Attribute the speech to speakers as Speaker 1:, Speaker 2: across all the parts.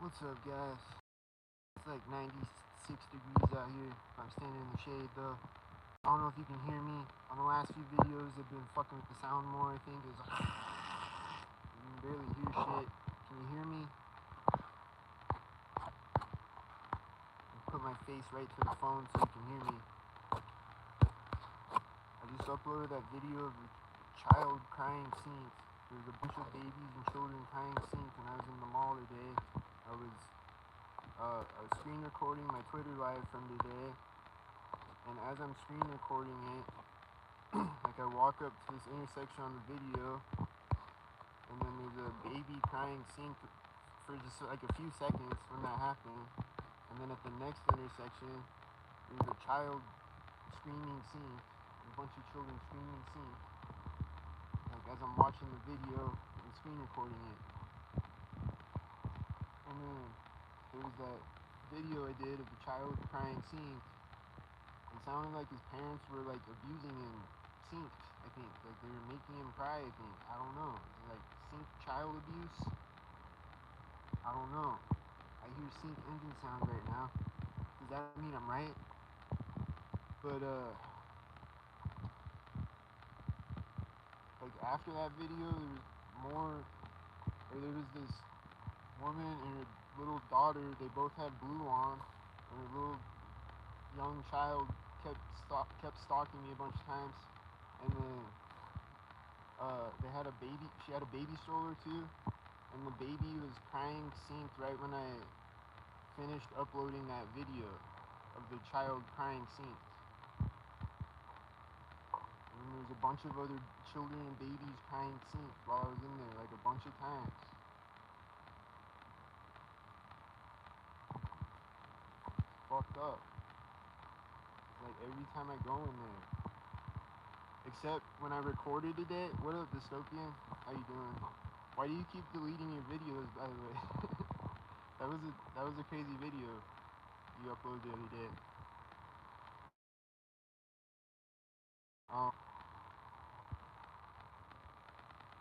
Speaker 1: What's up, guys? It's like 96 degrees out here. I'm standing in the shade though. I don't know if you can hear me. On the last few videos, they've been fucking with the sound more. I think it's like, you can barely hear shit. Can you hear me? I put my face right to the phone so you can hear me. I just uploaded that video of the child crying scenes. There's a bunch of babies and children crying scenes when I was in the mall today. I was screen recording my Twitter live from today, and as I'm screen recording it, like I walk up to this intersection on the video, and then there's a baby crying scene for just like a few seconds when that happened, and then at the next intersection, there's a child screaming scene, a bunch of children screaming scene, like as I'm watching the video and screen recording it. And then there was that video I did of the child crying synced. It sounded like his parents were like abusing him synced, I think. Like they were making him cry, I think. I don't know. Like synced child abuse? I don't know. I hear synced engine sound right now. Does that mean I'm right? But like after that video there was more, or there was this woman and her little daughter, they both had blue on, and her little young child kept stalking me a bunch of times, and then they had a baby. She had a baby stroller too, and the baby was crying synced right when I finished uploading that video of the child crying synced. And there was a bunch of other children and babies crying synced while I was in there, like a bunch of times. Fucked up. Like every time I go in there. Except when I recorded today. What up, Dystopian? How you doing? Why do you keep deleting your videos, by the way? that was a crazy video you uploaded the other day.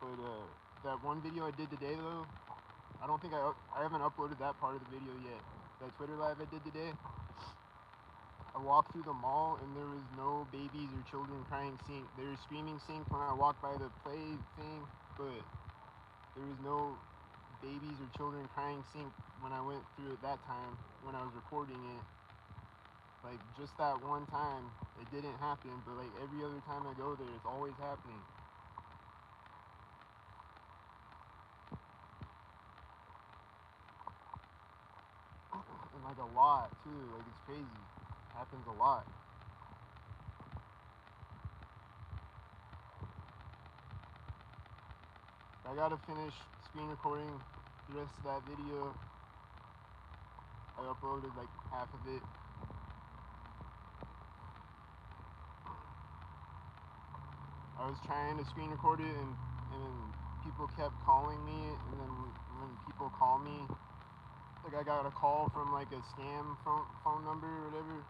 Speaker 1: But that one video I did today though, I don't think I haven't uploaded that part of the video yet. That Twitter live I did today. I walked through the mall and there was no babies or children crying synced. They were screaming synced when I walked by the play thing, but there was no babies or children crying synced when I went through it that time when I was recording it. Like just that one time it didn't happen, but like every other time I go there it's always happening. And like a lot too, like it's crazy. It happens a lot. I gotta finish screen recording the rest of that video. I uploaded like half of it. I was trying to screen record it and people kept calling me, and then when people call me, like I got a call from like a scam phone number or whatever.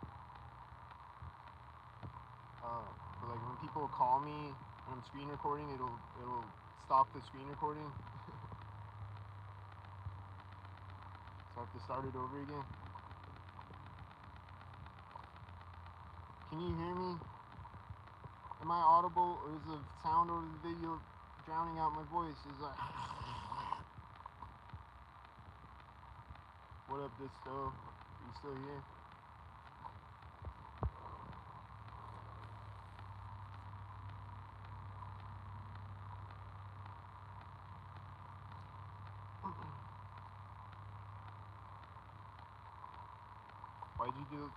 Speaker 1: But like when people call me when I'm screen recording, it'll stop the screen recording. So I have to start it over again. Can you hear me? Am I audible, or is the sound over the video drowning out my voice? Is like, what up, Disto? You still here?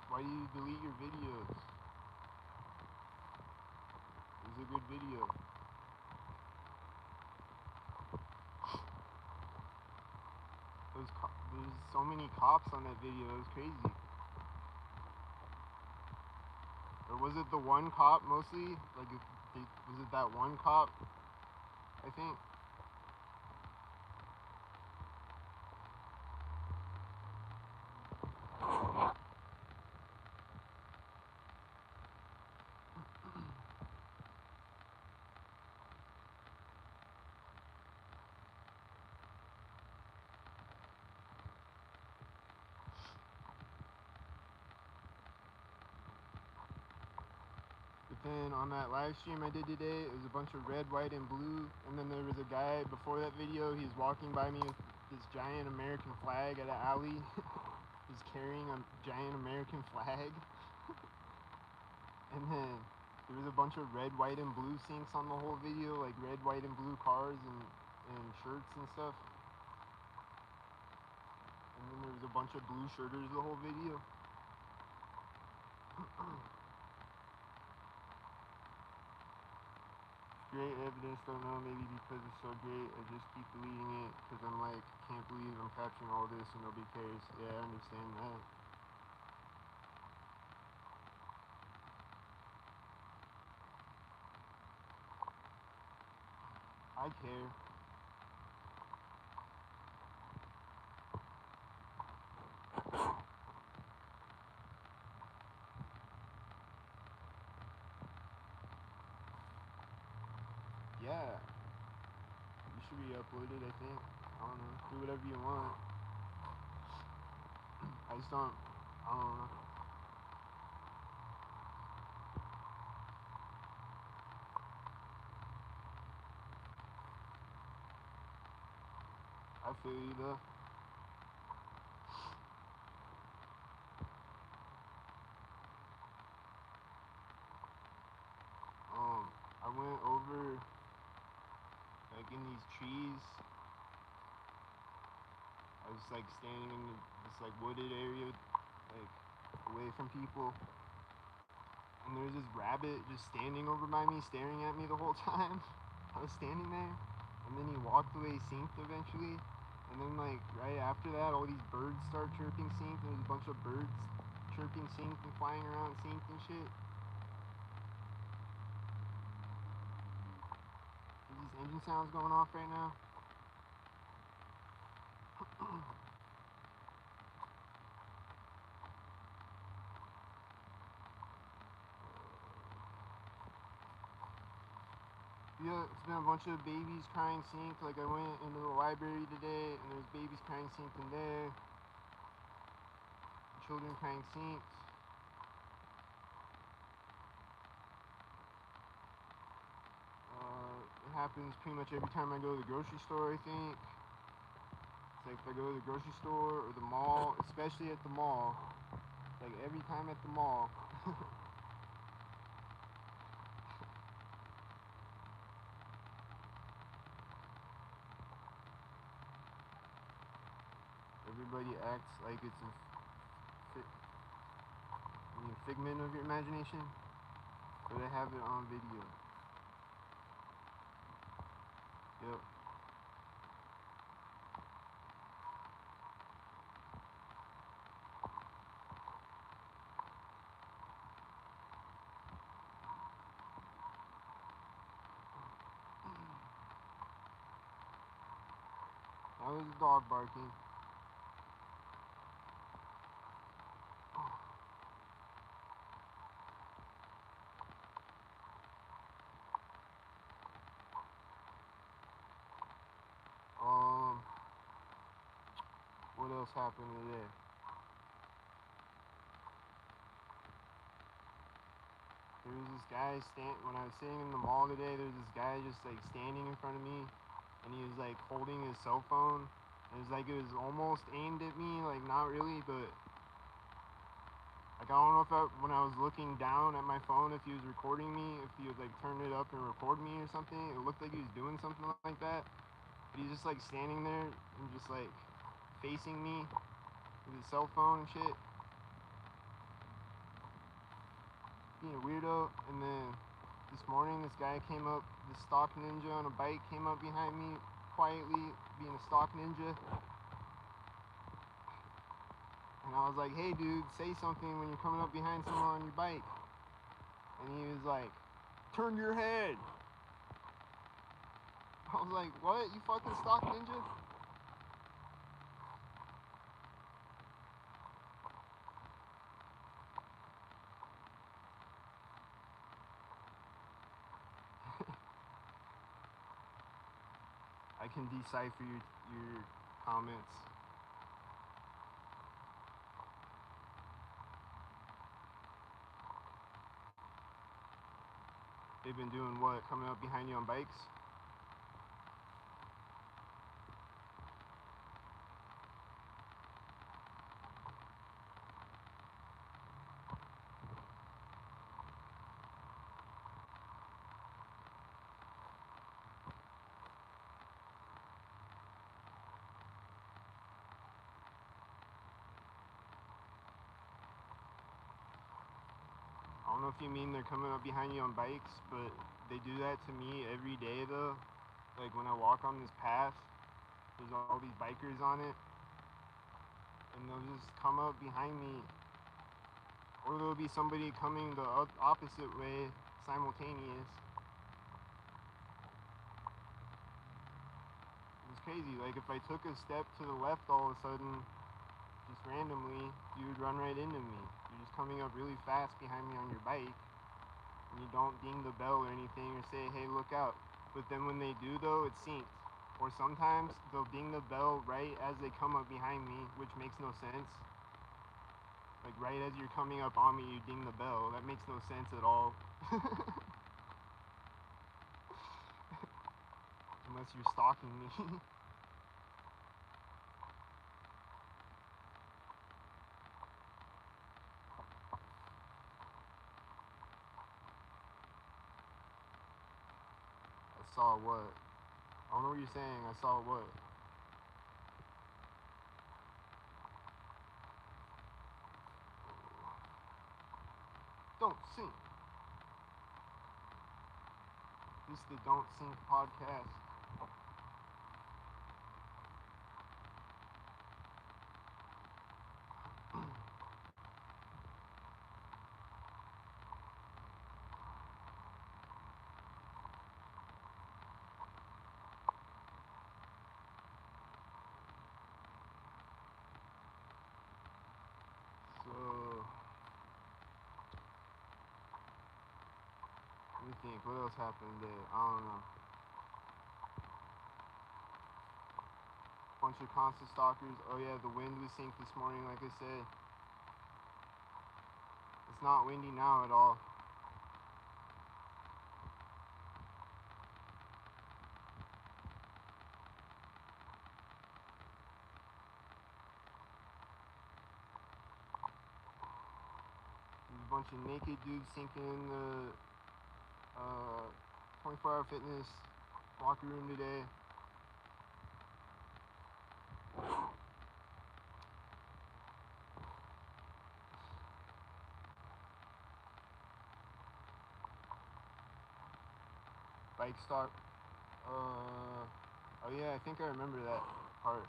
Speaker 1: Why do you delete your videos? It was a good video. There's so many cops on that video. It was crazy. Or was it the one cop mostly? Like, was it that one cop? I think. But then on that live stream I did today, it was a bunch of red, white, and blue. And then there was a guy before that video, he was walking by me with this giant American flag at an alley. He's carrying a giant American flag. And then there was a bunch of red, white, and blue syncs on the whole video, like red, white, and blue cars and shirts and stuff. And then there was a bunch of blue shirters the whole video. Great evidence, don't know, maybe because it's so great, I just keep deleting it, because I'm like, can't believe I'm capturing all this and nobody cares. Yeah, I understand that. I care. Yeah. You should be uploaded, I think. I don't know. Do whatever you want. I just don't. I don't know. I feel you though. I went over like in these trees. I was like standing in this like wooded area, like away from people. And there was this rabbit just standing over by me, staring at me the whole time. I was standing there, and then he walked away, synced eventually. And then like right after that, all these birds start chirping synced. There's a bunch of birds chirping synced and flying around synced and shit. There's these engine sounds going off right now. Yeah, it's been a bunch of babies crying synced. Like I went into the library today and there's babies crying synced in there. Children crying synced. It happens pretty much every time I go to the grocery store, I think. It's like if I go to the grocery store or the mall, especially at the mall, like every time at the mall. Everybody acts like it's a figment of your imagination, but I have it on video. Yep. That was a dog barking. What else happened today? There was this guy when I was sitting in the mall today, there was this guy just like standing in front of me, and he was like holding his cell phone. And it was like it was almost aimed at me, like not really, but like I don't know if when I was looking down at my phone, if he was recording me, if he would like turn it up and record me or something. It looked like he was doing something like that. But he's just like standing there and just like facing me with his cell phone and shit. Being a weirdo. And then this morning this guy came up, this stock ninja on a bike came up behind me quietly, being a stock ninja. And I was like, hey dude, say something when you're coming up behind someone on your bike. And he was like, turn your head. I was like, what? You fucking stock ninja? I can decipher your comments. They've been doing what? Coming up behind you on bikes? I don't know if you mean they're coming up behind you on bikes, but they do that to me every day though. Like when I walk on this path, there's all these bikers on it, and they'll just come up behind me, or there'll be somebody coming the opposite way, simultaneous. It's crazy. Like if I took a step to the left all of a sudden, just randomly, you would run right into me. You're just coming up really fast behind me on your bike, and you don't ding the bell or anything or say, hey, look out. But then when they do though, it's synced. Or sometimes they'll ding the bell right as they come up behind me, which makes no sense. Like right as you're coming up on me, you ding the bell. That makes no sense at all. Unless you're stalking me. I saw what? I don't know what you're saying. I saw what? Don't sink. This is the Don't Sink podcast. So, let me think. What else happened today? I don't know. Bunch of constant stalkers. Oh yeah, the wind was synced this morning, like I said. It's not windy now at all. There's a bunch of naked dudes sinking in the 24-hour fitness locker room today. Bike stop. Oh yeah, I think I remember that part.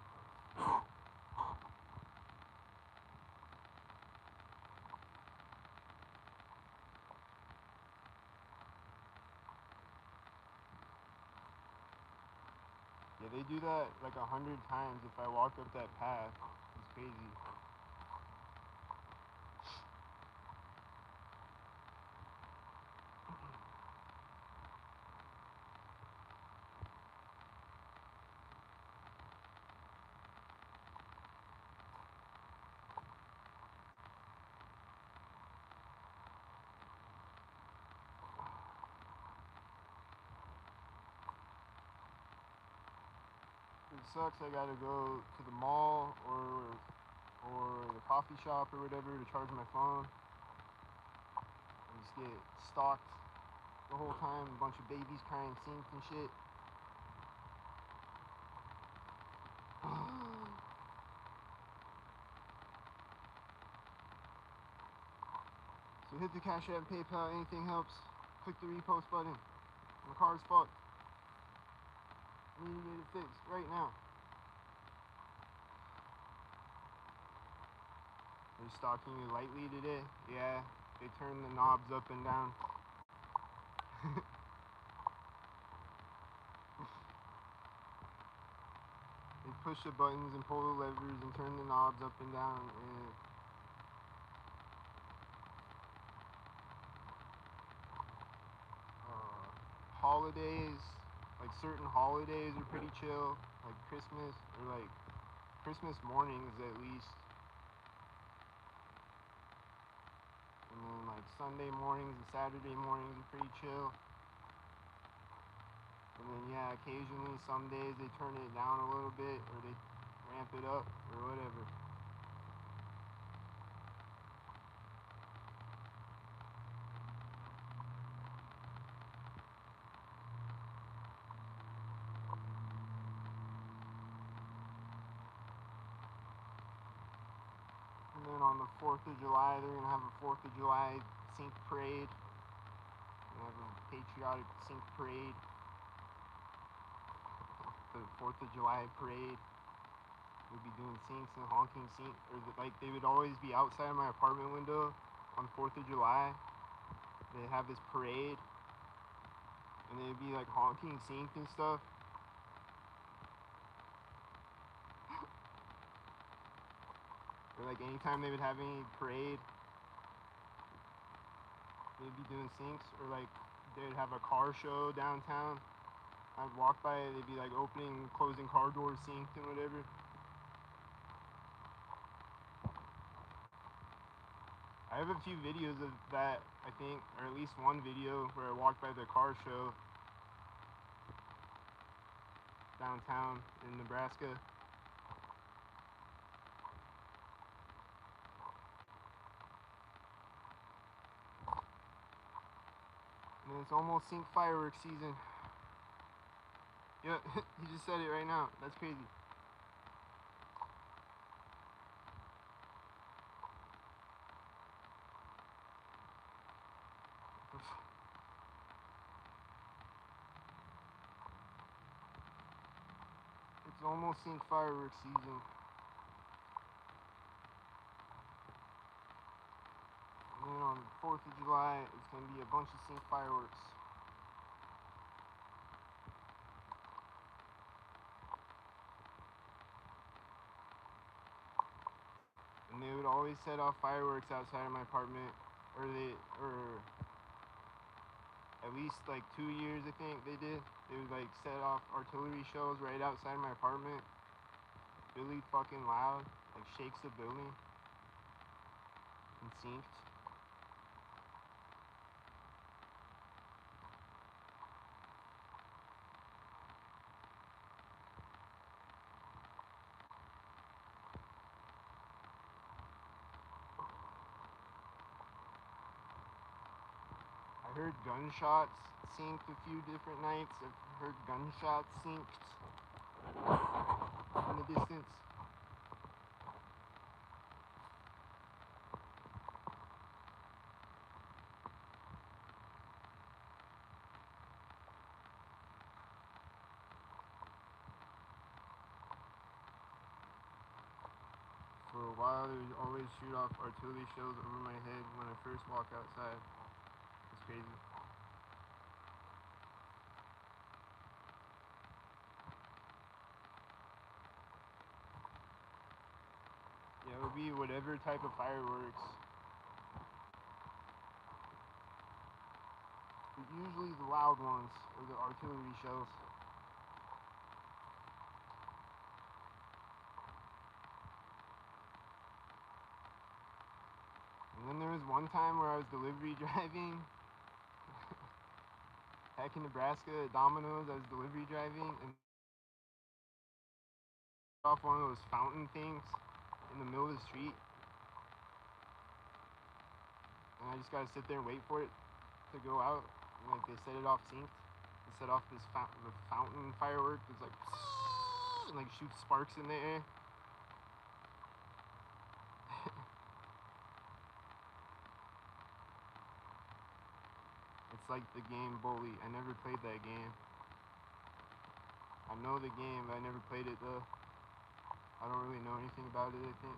Speaker 1: Yeah, they do that like 100 times if I walk up that path. It's crazy. It sucks. I gotta go to the mall or the coffee shop or whatever to charge my phone. I just get stalked the whole time. A bunch of babies crying, synced and shit. So hit the Cash App, PayPal, anything helps. Click the repost button. My car's fucked. I need to get it fixed right now. They're stalking you lightly today. Yeah, they turn the knobs up and down. They push the buttons and pull the levers and turn the knobs up and down. And holidays, like certain holidays are pretty chill, like Christmas or like Christmas mornings at least. And then like Sunday mornings and Saturday mornings are pretty chill. And then yeah, occasionally some days they turn it down a little bit or they ramp it up or whatever. And then on the 4th of July, they're going to have a 4th of July sync parade. They have a patriotic sync parade. The 4th of July parade. We'd be doing syncs and honking sync. Or like they would always be outside of my apartment window on 4th of July. They'd have this parade. And they'd be like honking sync and stuff. Or like anytime they would have any parade, they'd be doing syncs. Or like they'd have a car show downtown. I'd walk by, they'd be like opening, closing car doors, synced and whatever. I have a few videos of that, I think, or at least one video where I walked by the car show downtown in Nebraska. And it's almost sync fireworks season. Yeah, he just said it right now. That's crazy. It's almost sync fireworks season. And then on the 4th of July, it's going to be a bunch of sync fireworks. And they would always set off fireworks outside of my apartment, or at least like 2 years I think they did. They would like set off artillery shells right outside my apartment. Really fucking loud, like shakes the building. And synced. I heard gunshots synced a few different nights. I've heard gunshots synced in the distance. For a while, they would always shoot off artillery shells over my head when I first walk outside. It's crazy. Yeah, it would be whatever type of fireworks. But usually the loud ones, or the artillery shells. And then there was one time where I was delivery driving. Back in Nebraska at Domino's, I was delivery driving and off one of those fountain things in the middle of the street. And I just gotta sit there and wait for it to go out. And like they set it off synced. They set off this fountain firework. It's like and like shoots sparks in the air. It's like the game Bully. I never played that game. I know the game, but I never played it though. I don't really know anything about it, I think.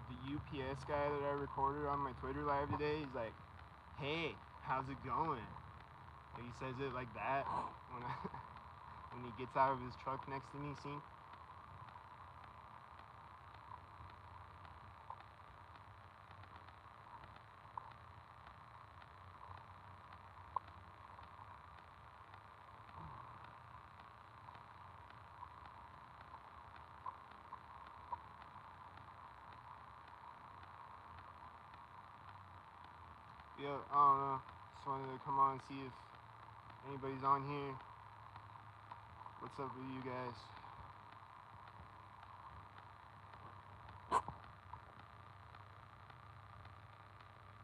Speaker 1: The UPS guy that I recorded on my Twitter live today, he's like, hey, how's it going? Like he says it like that when when he gets out of his truck next to me, see? Yeah, I don't know. Just wanted to come on and see if anybody's on here. What's up with you guys?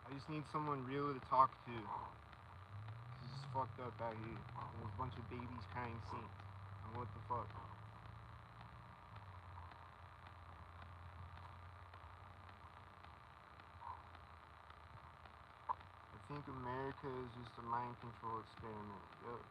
Speaker 1: I just need someone real to talk to. Cause it's fucked up out here. And there's a bunch of babies crying saints. And what the fuck? I think America is just a mind control experiment. Yup.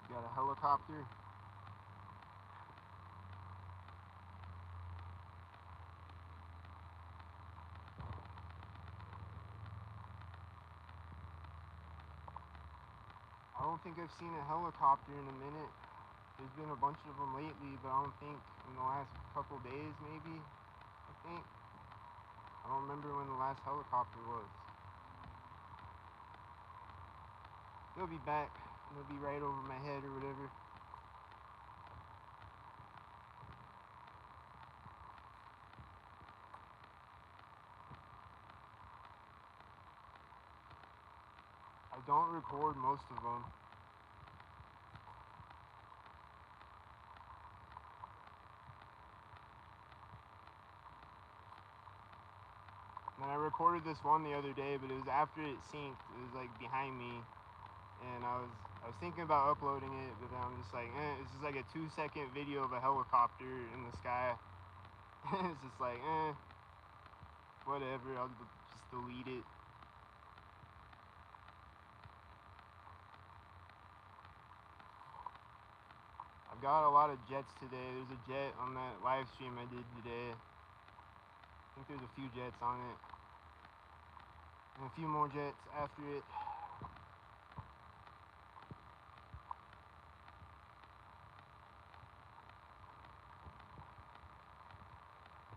Speaker 1: You got a helicopter? I don't think I've seen a helicopter in a minute. There's been a bunch of them lately, but I don't think in the last couple days, maybe. I think. I don't remember when the last helicopter was. They'll be back. They'll be right over my head or whatever. I don't record most of them. And I recorded this one the other day, but it was after it synced. It was like behind me, and I was thinking about uploading it, but then I'm just like, it's just like a 2-second video of a helicopter in the sky. It's just like, whatever. I'll just delete it. I've got a lot of jets today. There's a jet on that live stream I did today. I think there's a few jets on it. And a few more jets after it.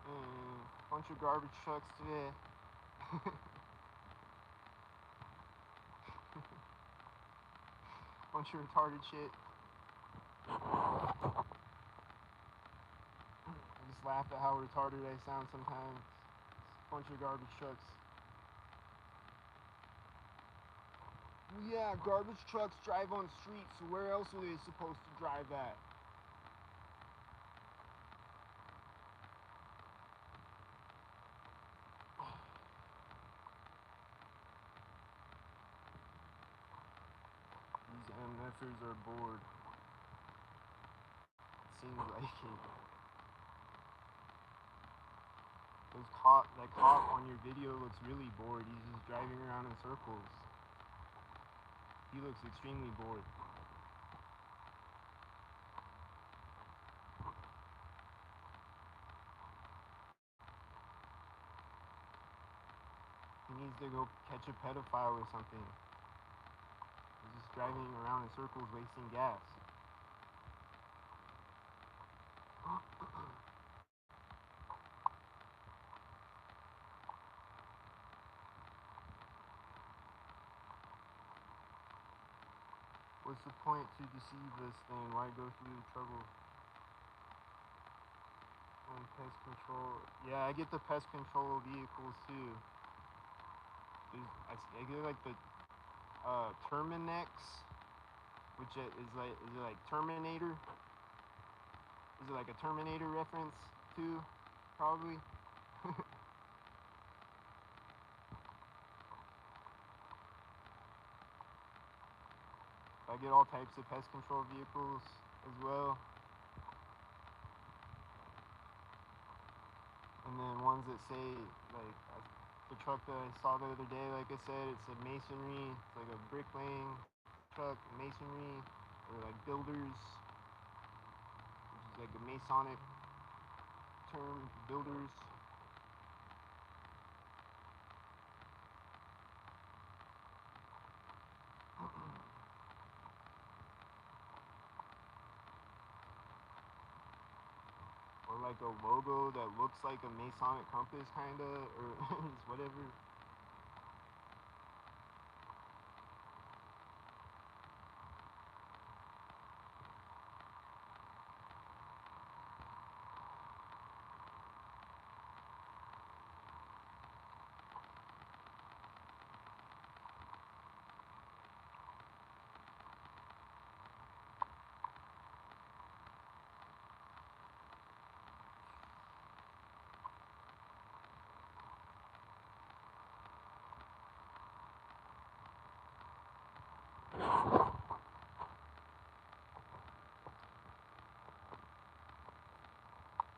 Speaker 1: And a bunch of garbage trucks today. Bunch of retarded shit. I just laugh at how retarded I sound sometimes. Bunch of garbage trucks. Yeah, garbage trucks drive on streets, so where else are they supposed to drive at? These MFers are bored. It seems like it. That cop on your video looks really bored. He's just driving around in circles. He looks extremely bored. He needs to go catch a pedophile or something. He's just driving around in circles, wasting gas. What's the point to deceive this thing? Why go through the trouble? And pest control. Yeah, I get the pest control vehicles too. I get like the Terminex, which is it like Terminator? Is it like a Terminator reference too? Probably. I get all types of pest control vehicles as well. And then ones that say, like, the truck that I saw the other day, like I said, it said masonry. It's like a bricklaying truck, masonry, or like builders, which is like a Masonic term, builders. Or like a logo that looks like a Masonic compass, kinda, or just whatever.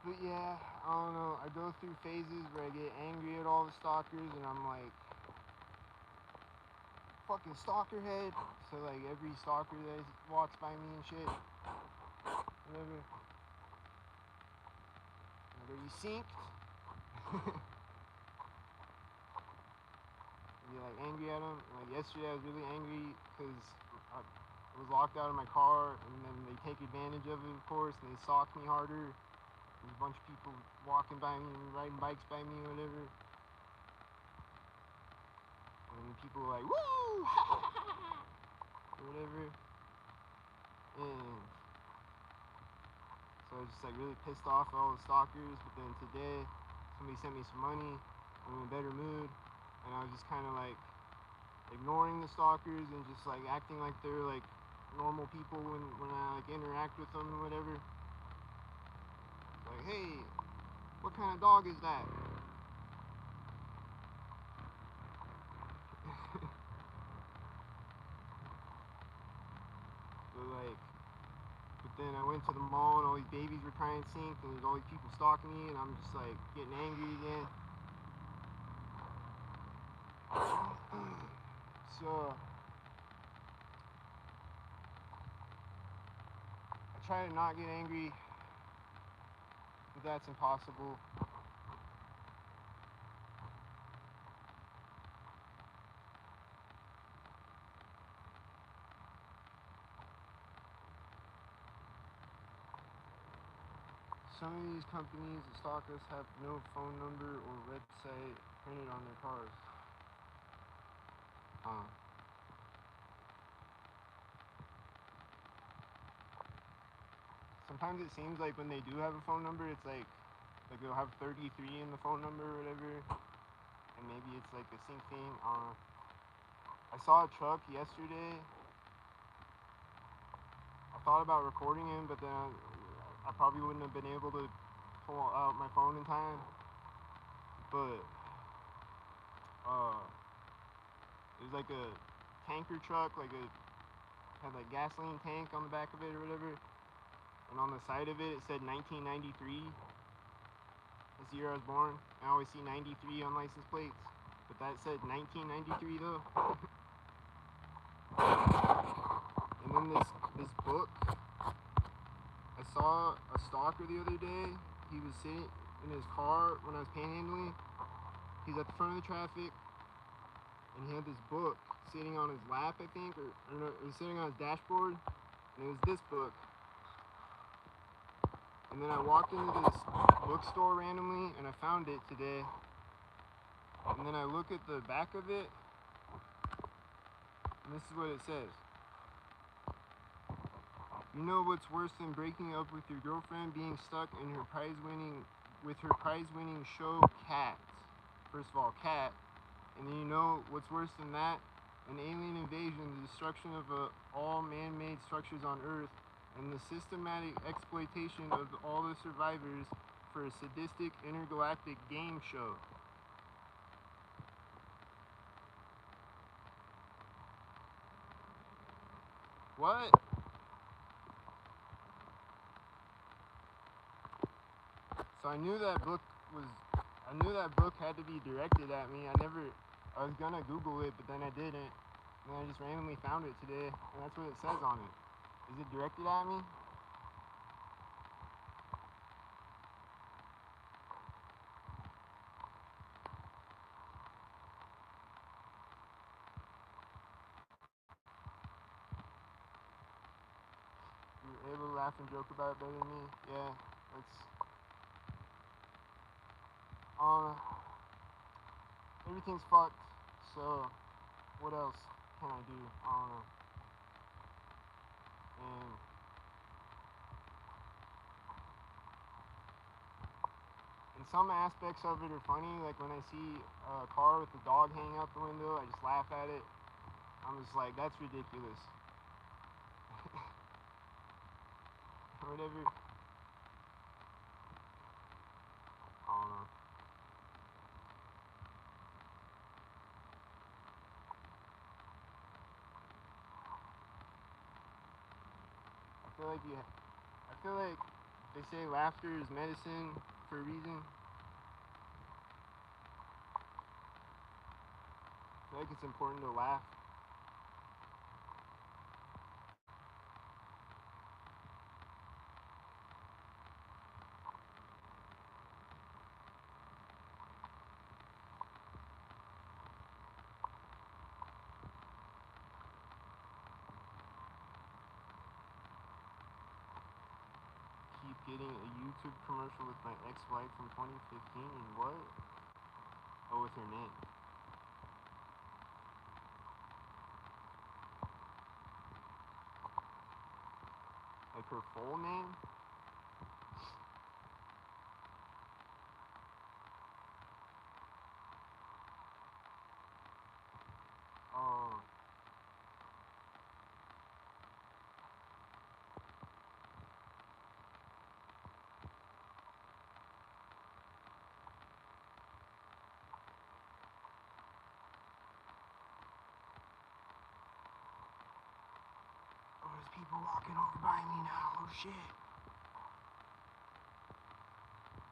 Speaker 1: But yeah, I don't know. I go through phases where I get angry at all the stalkers, and I'm like, fucking stalker head. So like every stalker that walks by me and shit, whatever. Like, are you synced? Be like angry at them. Like yesterday, I was really angry because I was locked out of my car, and then they take advantage of it, of course, and they stalk me harder. There's a bunch of people walking by me and riding bikes by me or whatever. And people are like, woo! or whatever. And so I was just like really pissed off at all the stalkers. But then today, somebody sent me some money. I'm in a better mood. And I was just kind of like ignoring the stalkers and just like acting like they're like normal people when I like interact with them or whatever. Like, hey, what kind of dog is that? But then I went to the mall and all these babies were trying to sink and there's all these people stalking me and I'm just like getting angry again. So I try to not get angry, but that's impossible. Some of these companies that stalk us have no phone number or website printed on their cars. Sometimes it seems like when they do have a phone number, it's like they'll have 33 in the phone number or whatever, and maybe it's like a sync thing. I saw a truck yesterday. I thought about recording him, but then I probably wouldn't have been able to pull out my phone in time. But it was like a tanker truck, had like gasoline tank on the back of it or whatever, and on the side of it it said 1993. That's the year I was born. I always see 93 on license plates, but that said 1993 though. And then this book, I saw a stalker the other day. He was sitting in his car when I was panhandling. He's at the front of the traffic, and he had this book sitting on his lap, I think, or no, it was sitting on his dashboard, and it was this book. And then I walked into this bookstore randomly, and I found it today. And then I look at the back of it, and this is what it says. You know what's worse than breaking up with your girlfriend? Being stuck in her prize-winning show, Cat. First of all, Cat. And then you know what's worse than that? An alien invasion, the destruction of all man-made structures on Earth, and the systematic exploitation of all the survivors for a sadistic intergalactic game show. What? So I knew that book had to be directed at me. I was gonna Google it, but then I didn't. And then I just randomly found it today, and that's what it says on it. Is it directed at me? You're able to laugh and joke about it better than me? Yeah, that's... everything's fucked, so what else can I do? I don't know. And some aspects of it are funny, like when I see a car with the dog hanging out the window, I just laugh at it. I'm just like, that's ridiculous. Whatever. I don't know. I feel like they say laughter is medicine for a reason. I feel like it's important to laugh. Keep getting a YouTube commercial with my ex-wife from 2015 and what? Oh, with her name. Like her full name? Oh. Oh, there's people walking over by me now. Oh shit.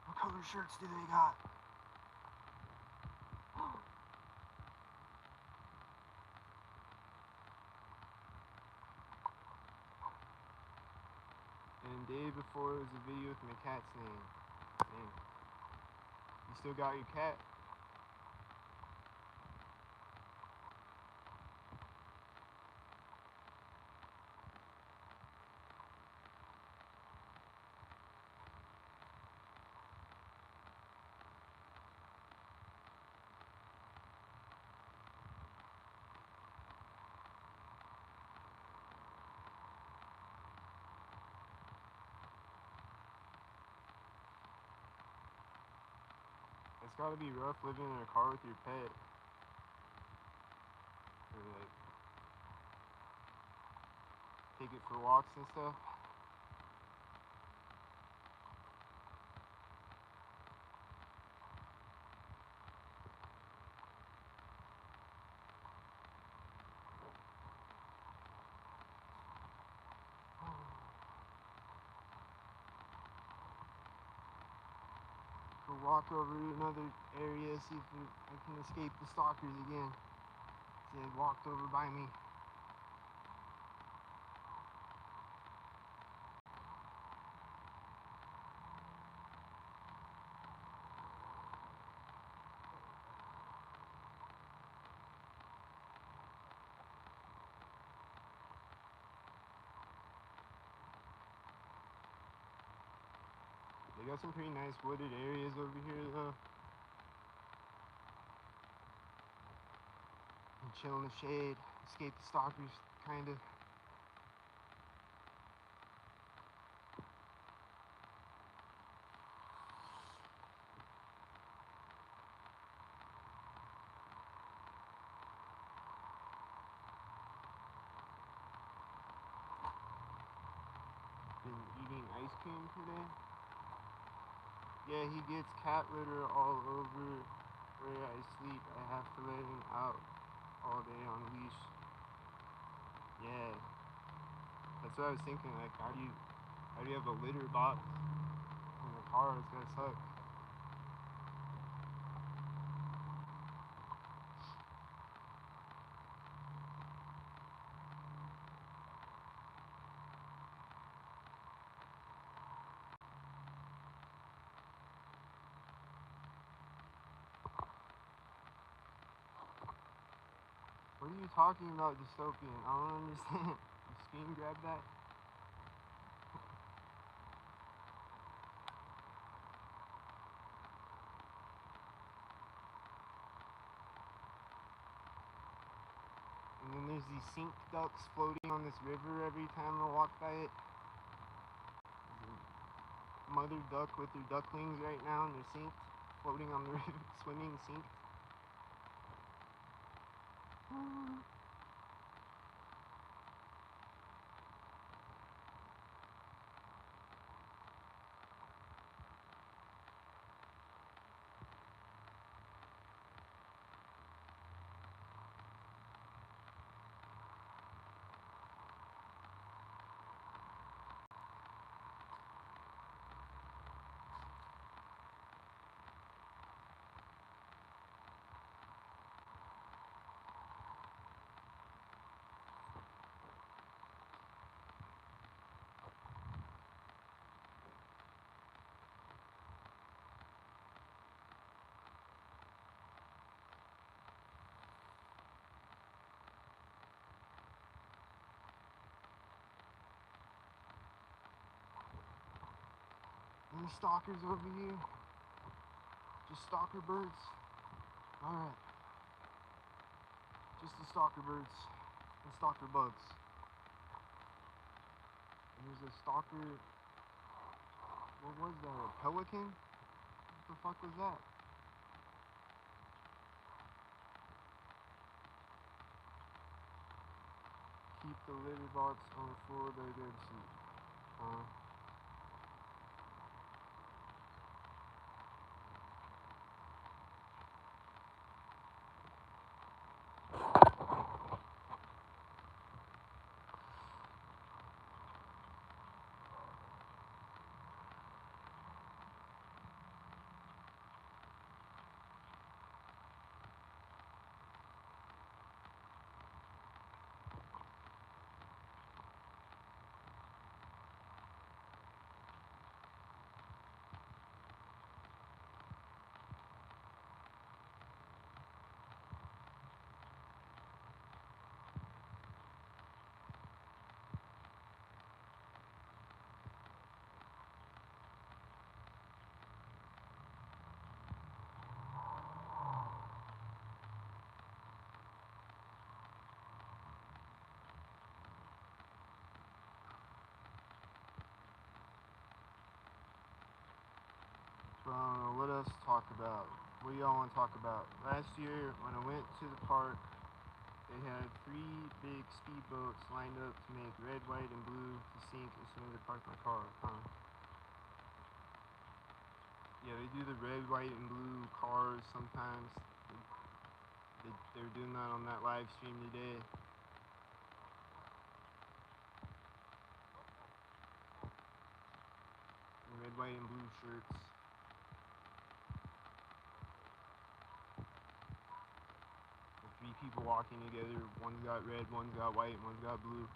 Speaker 1: What color shirts do they got? And the day before it was a video with my cat's name. Man. You still got your cat? It's gotta be rough living in a car with your pet. Or like, take it for walks and stuff. Go walk over to another area, see if I can escape the stalkers again. They walked over by me. They got some pretty nice wooded areas over here though. And chill in the shade, escape the stalkers, kinda. ice cream today? Yeah, he gets cat litter all over where I sleep. I have to let him out all day on leash. Yeah, that's what I was thinking. Like, how do you have a litter box in the car? It's gonna suck. What are you talking about, dystopian? I don't understand. You screen grab that? And then there's these sink ducks floating on this river every time I walk by it. There's a mother duck with her ducklings right now, and they're synced, floating on the river, swimming synced. Any stalkers over here? Just stalker birds? Alright. Just the stalker birds and stalker bugs. And there's a stalker. What was that? A pelican? What the fuck was that? Keep the litter box on the floor by the bed sheet. So I don't know what else to talk about. What do y'all want to talk about? Last year, when I went to the park, they had 3 big speedboats lined up to make red, white, and blue to sink as soon as I parked my car. Yeah, they do the red, white, and blue cars sometimes. They were doing that on that live stream today. Red, white, and blue shirts. The 3 people walking together. One's got red, one's got white, one's got blue.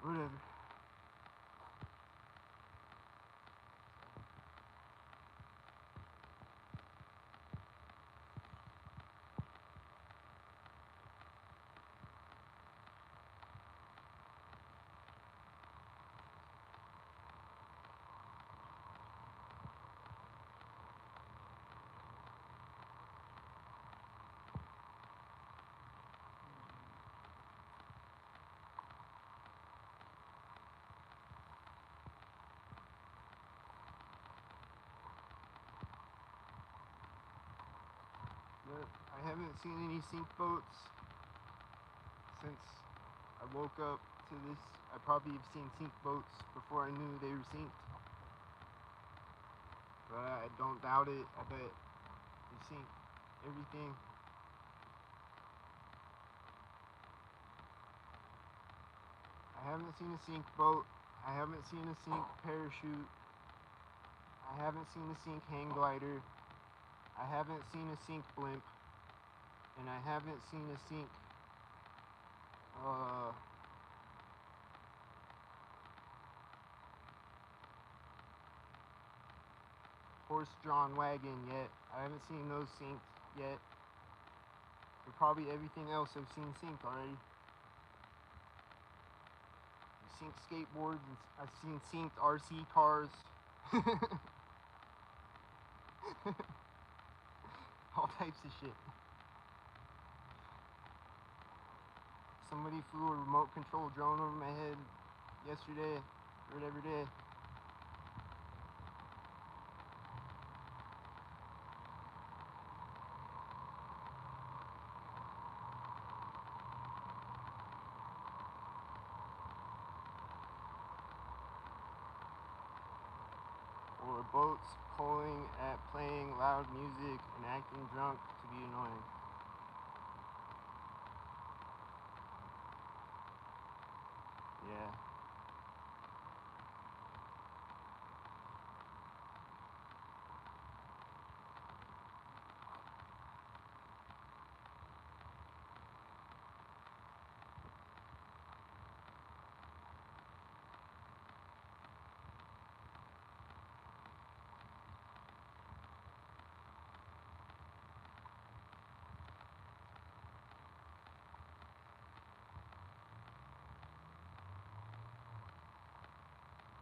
Speaker 1: Whatever. But I haven't seen any sink boats since I woke up to this I probably have seen sink boats before I knew they were synced. But I don't doubt it. I bet they sink everything. I haven't seen a sink boat. I haven't seen a sink parachute. I haven't seen a sink hang glider. I haven't seen a sink blimp. And I haven't seen a sink horse-drawn wagon yet. I haven't seen those synced yet. But probably everything else I've seen synced already. I've seen skateboards, and I've seen synced RC cars. All types of shit. Somebody flew a remote control drone over my head yesterday, or whatever day. Or boats pulling at playing loud music and acting drunk to be annoying. Yeah.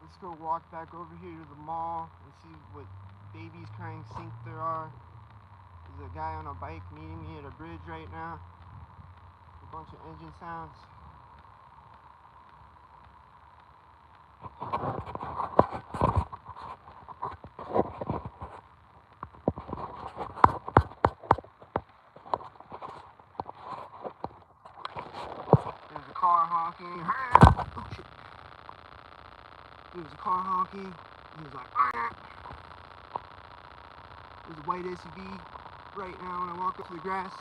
Speaker 1: Let's go walk back over here to the mall and see what babies crying sink there are. There's a guy on a bike meeting me at a bridge right now. A bunch of engine sounds. There's a car honking. Oh, shit. There was a car honking. He was like, ah! There's a white SUV right now when I walk up to the grass.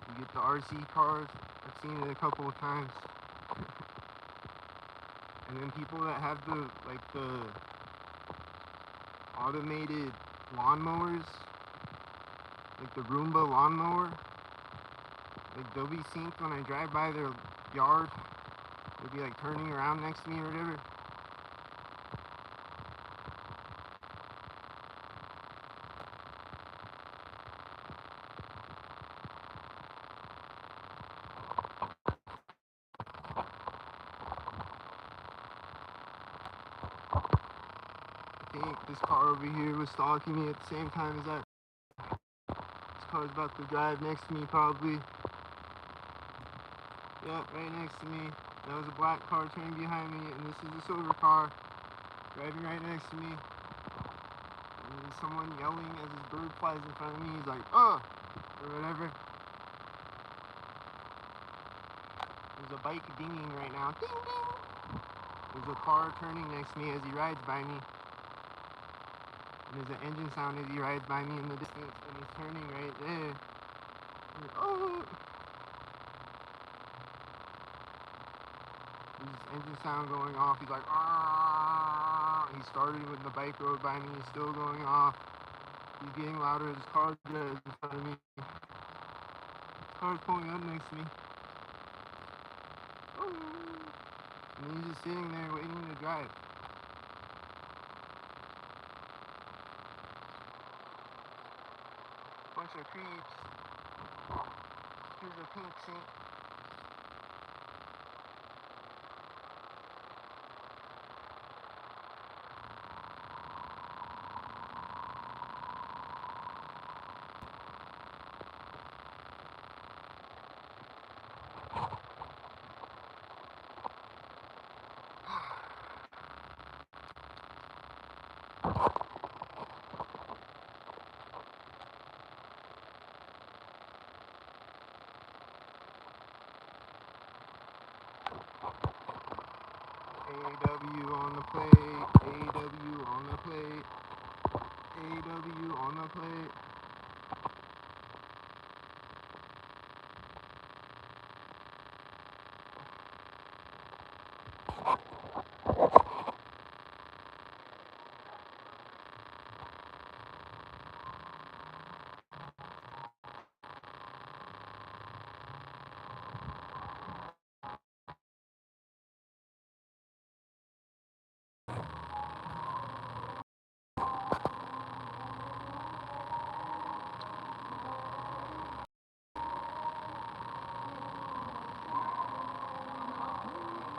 Speaker 1: You get the RC cars. I've seen it a couple of times. And then people that have the automated lawnmowers, like the Roomba lawnmower, like they'll be synced when I drive by their yard. They'll be like turning around next to me or whatever. I think this car over here was stalking me at the same time as that. This car's about to drive next to me probably. Yep, right next to me. That was a black car turning behind me, and this is a silver car driving right next to me. And there's someone yelling as his bird flies in front of me. He's like, oh, or whatever. There's a bike dinging right now. Ding, ding. There's a car turning next to me as he rides by me. And there's an engine sound as he rides by me in the distance, and he's turning right there. And, oh! There's this engine sound going off. He's like, ah! He started when the bike rode by me. He's still going off. He's getting louder as his car drives in front of me. His car's pulling up next to me. Oh! And he's just sitting there waiting to drive. Bunch of creeps. Here's a pink sink. AW on the plate, AW on the plate, AW on the plate.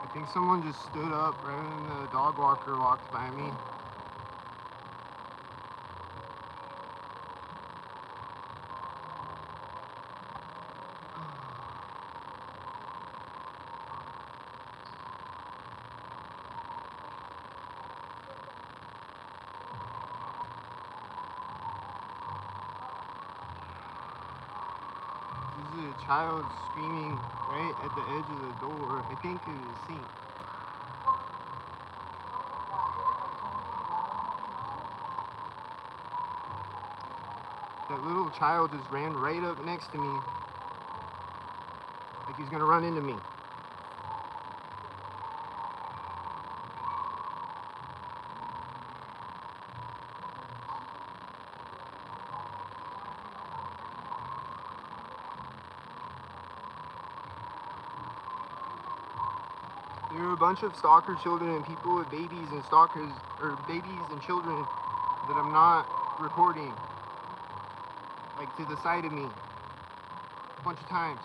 Speaker 1: I think someone just stood up right when the dog walker walked by me. This is a child screaming right at the edge of the door. I think it is a sink. That little child just ran right up next to me, like he's gonna run into me. There are a bunch of stalker children and people with babies and stalkers, or babies and children that I'm not recording, like to the side of me, a bunch of times.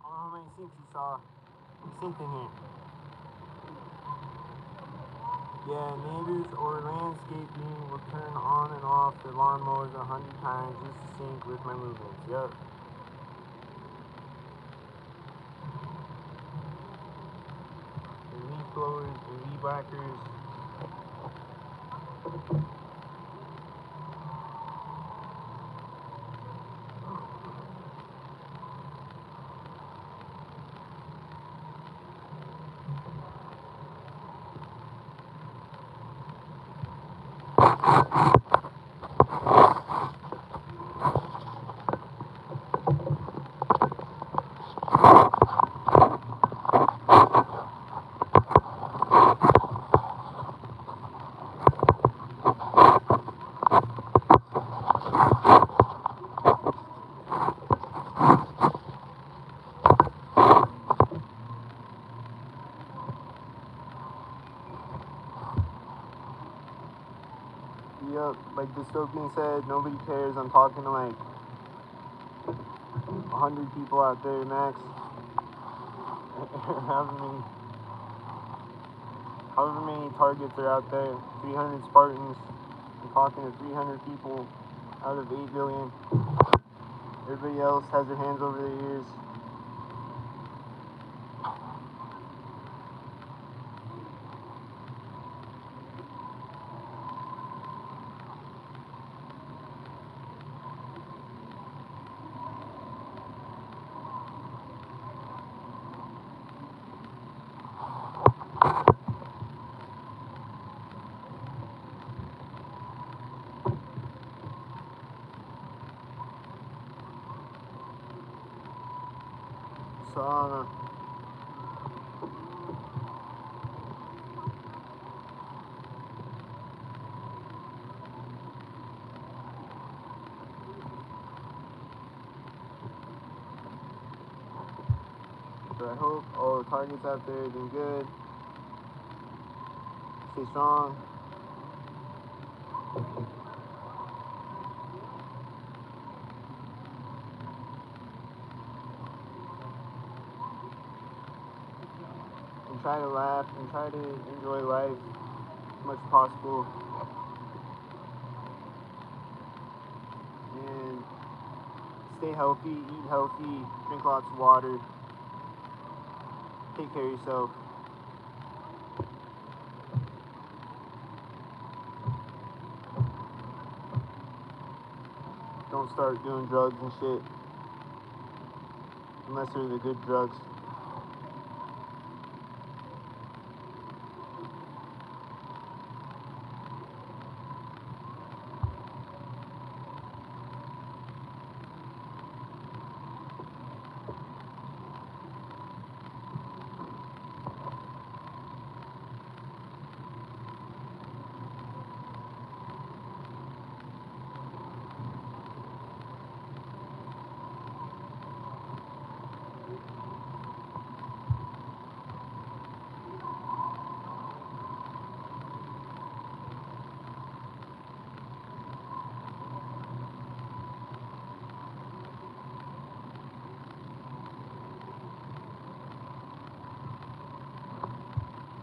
Speaker 1: I don't know how many sinks you saw. We sink in here. Yeah, neighbors or landscaping will turn on and off their lawnmowers 100 times just to sync with my movements. Yep. The leaf blowers, the weed whackers. Yep, like Dystopian said, nobody cares. I'm talking to like 100 people out there max. however many targets are out there, 300 Spartans. I'm talking to 300 people out of 8 billion. Everybody else has their hands over their ears. So, But I hope all the targets out there are doing good. Stay strong. And try to laugh and try to enjoy life as much as possible. And stay healthy, eat healthy, drink lots of water. Take care of yourself. Don't start doing drugs and shit. Unless they're the good drugs.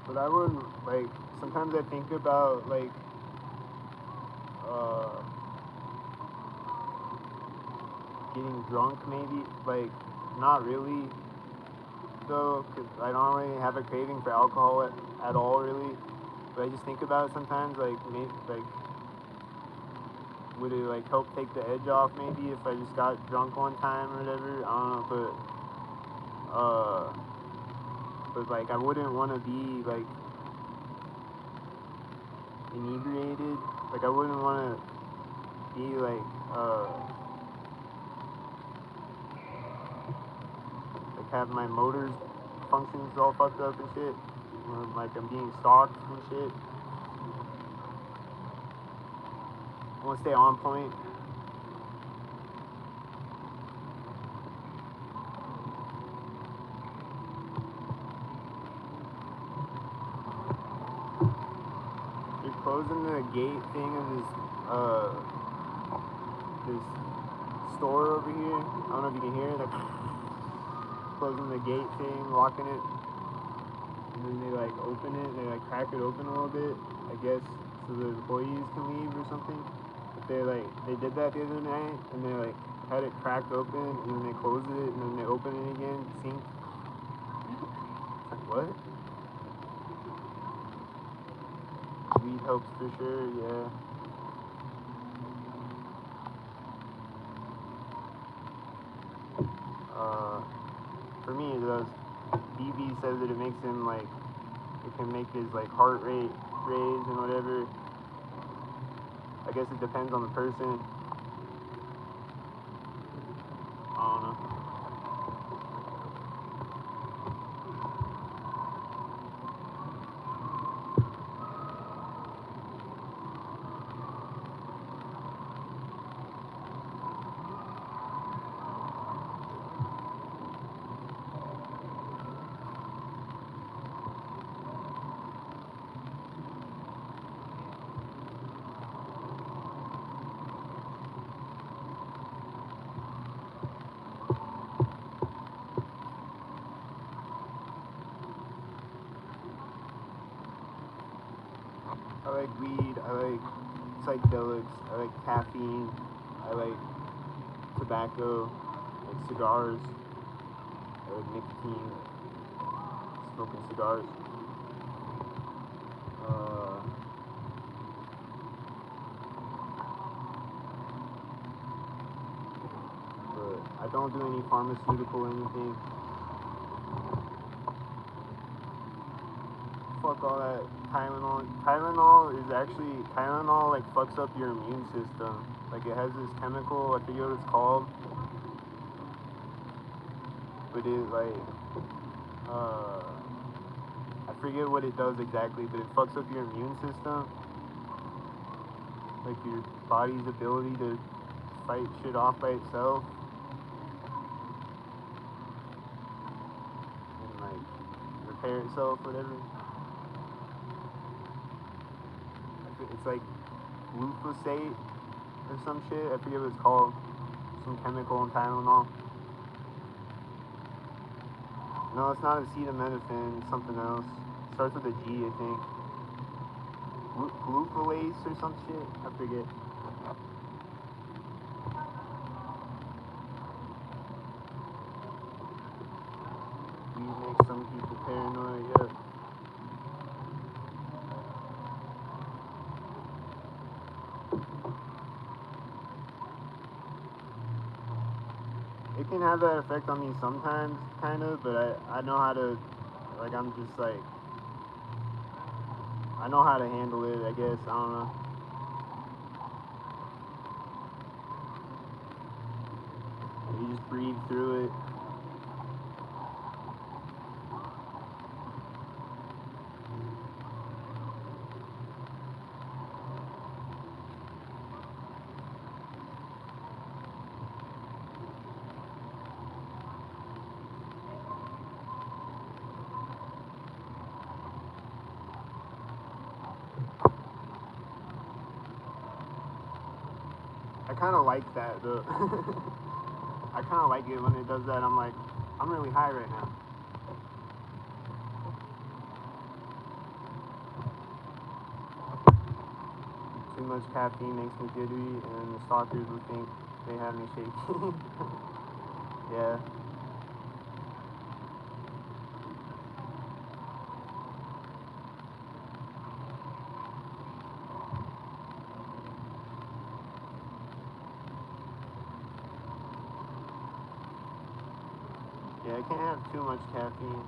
Speaker 1: But I wouldn't, like, sometimes I think about, like, getting drunk maybe, like, not really, though, because I don't really have a craving for alcohol at all, really, but I just think about it sometimes, like, maybe, like, would it, like, help take the edge off, maybe, if I just got drunk one time or whatever, I don't know, but like, I wouldn't want to be, like, inebriated, like, I wouldn't want to be, like, have my motor functions all fucked up and shit, like, I'm being stalked and shit. I want to stay on point. They're closing the gate thing of this store over here. I don't know if you can hear it. They're closing the gate thing, locking it, and then they, like, open it. They, like, crack it open a little bit, I guess, so the employees can leave or something. But they did that the other night, and they, like, had it cracked open, and then they closed it, and then they open it again, sync. Like, what? Weed helps for sure, yeah. For me, it does. BB says that it makes him, like, it can make his, like, heart rate raise and whatever. I guess it depends on the person. I don't know. I like weed, I like psychedelics, I like caffeine, I like tobacco, I like cigars, I like nicotine, smoking cigars. But I don't do any pharmaceutical anything. Fuck all that Tylenol. Tylenol, like, fucks up your immune system. Like, it has this chemical, I forget what it's called, but it, like, I forget what it does exactly, but it fucks up your immune system. Like, your body's ability to fight shit off by itself. repair itself, whatever. It's like glyphosate or some shit. I forget what it's called. Some chemical in Tylenol. No, it's not acetaminophen. It's something else. It starts with a G, I think. Glucolase or some shit. I forget. Weed makes some people paranoid. Yeah. It can have that effect on me sometimes, kind of, but I know how to, like, I'm just like, I know how to handle it, I guess, I don't know. You just breathe through it. I kind of like that, though. I kind of like it when it does that. I'm like, I'm really high right now. Too much caffeine makes me jittery, and the stalkers will think they have me shaky. Yeah. Yeah, I can't have too much caffeine.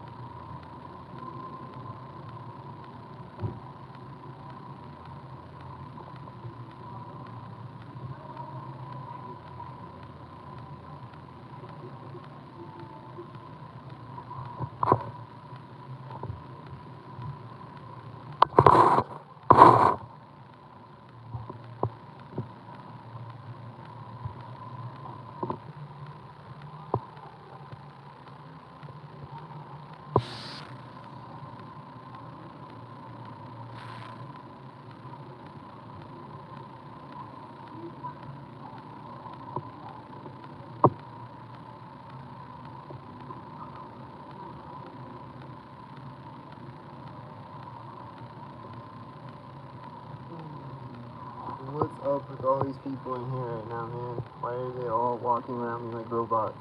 Speaker 1: What's up with all these people in here right now, man? Why are they all walking around me like robots?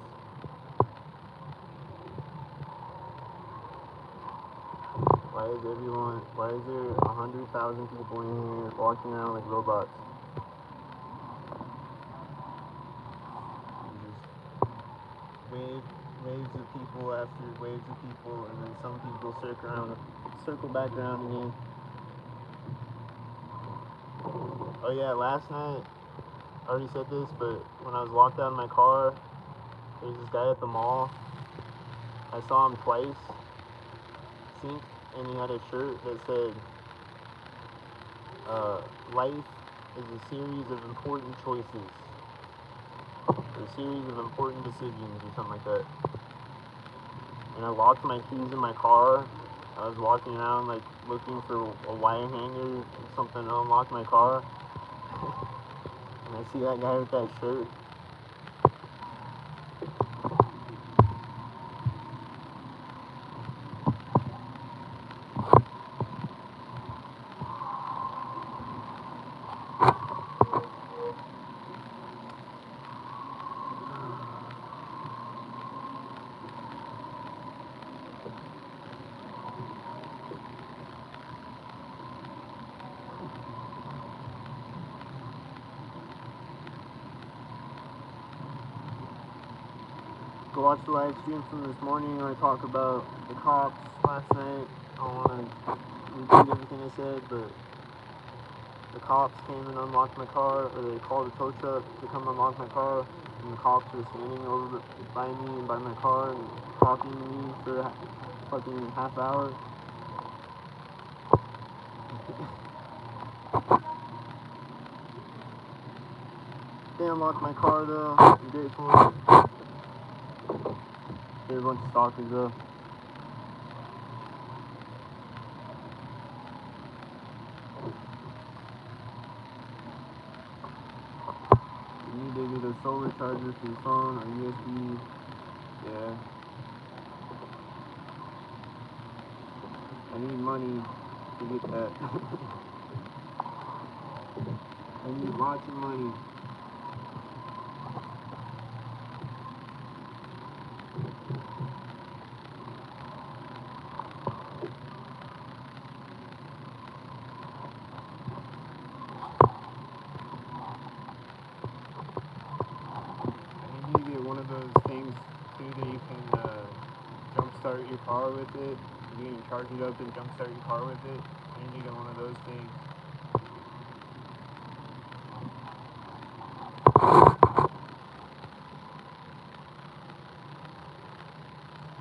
Speaker 1: Why is there 100,000 people in here walking around like robots? Just waves of people after waves of people, and then some people circle back around again. Oh yeah, last night, I already said this, but when I was locked out of my car, there was this guy at the mall. I saw him twice, and he had a shirt that said, life is a series of important choices, or a series of important decisions, or something like that. And I locked my keys in my car. I was walking around, like, looking for a wire hanger or something to unlock my car. And I see that guy with that shirt. Go watch the live stream from this morning where I talk about the cops last night. I don't want to repeat everything I said, but the cops came and unlocked my car, or they called a tow truck to come unlock my car, and the cops were standing over by me and by my car and talking to me for a fucking half hour. They unlocked my car though. I'm grateful. They're a bunch of stalkers though. solar charger for your phone or USB. Yeah. I need money to get that. I need lots of money. I need to get one of those things too that you can jumpstart your car with it. You can charge it up and jumpstart your car with it. I need to get one of those things.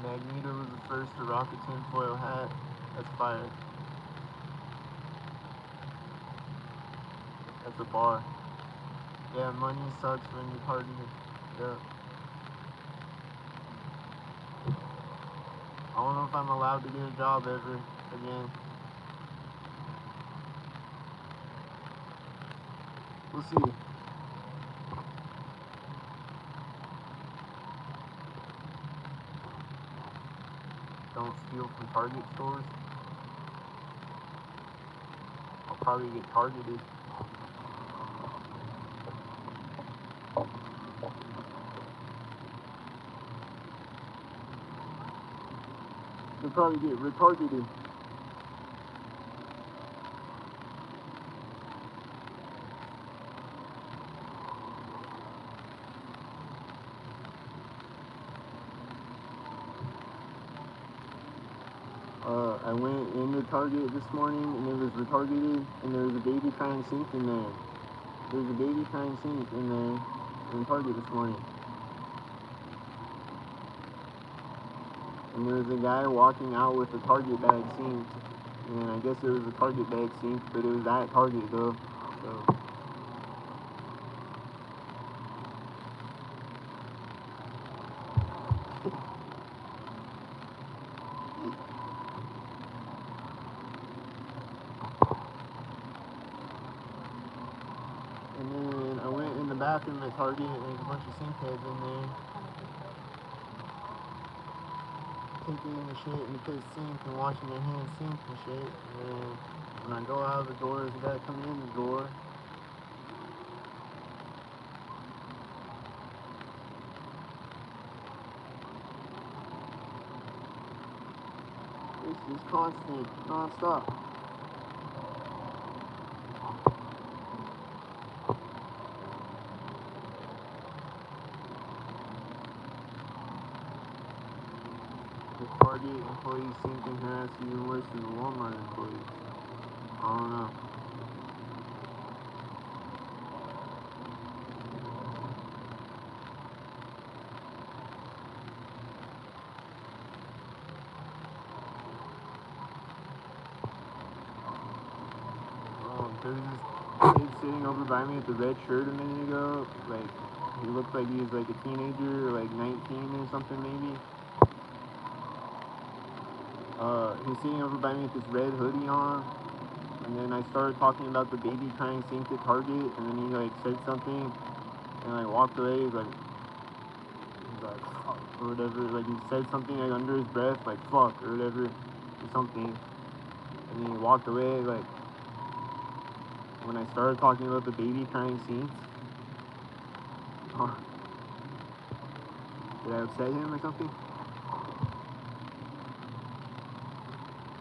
Speaker 1: Magneto was the first to rock a tinfoil hat. That's fire. That's a bar. Yeah, money sucks when you're partying. Yeah. I don't know if I'm allowed to get a job ever again. We'll see. Don't steal from Target stores. I'll probably get targeted. They'll probably get retargeted. I went into Target this morning and it was retargeted and there was a baby crying sink in there. There was a baby crying sink in there in Target this morning. And there was a guy walking out with a Target bag sink. And I guess it was a Target bag sink, but it was at Target though. So. And then I went in the bathroom at Target and there's a bunch of sink heads in there. Taking the shit in the sink and washing their hands sink and shit. And then when I go out of the door, there's a guy coming in the door. This is constant, non-stop. The Target employees seem to harass even worse than the Walmart employees. I don't know. There was this kid sitting over by me with the red shirt a minute ago. Like, he looked like he was like a teenager, like 19 or something maybe. He was sitting over by me with this red hoodie on. And then I started talking about the baby crying sink at Target. And then he like said something and like walked away. He's like, fuck, or whatever. Like, he said something like under his breath, like fuck or whatever, or something. And then he walked away. Like, when I started talking about the baby crying scenes, did I upset him or something?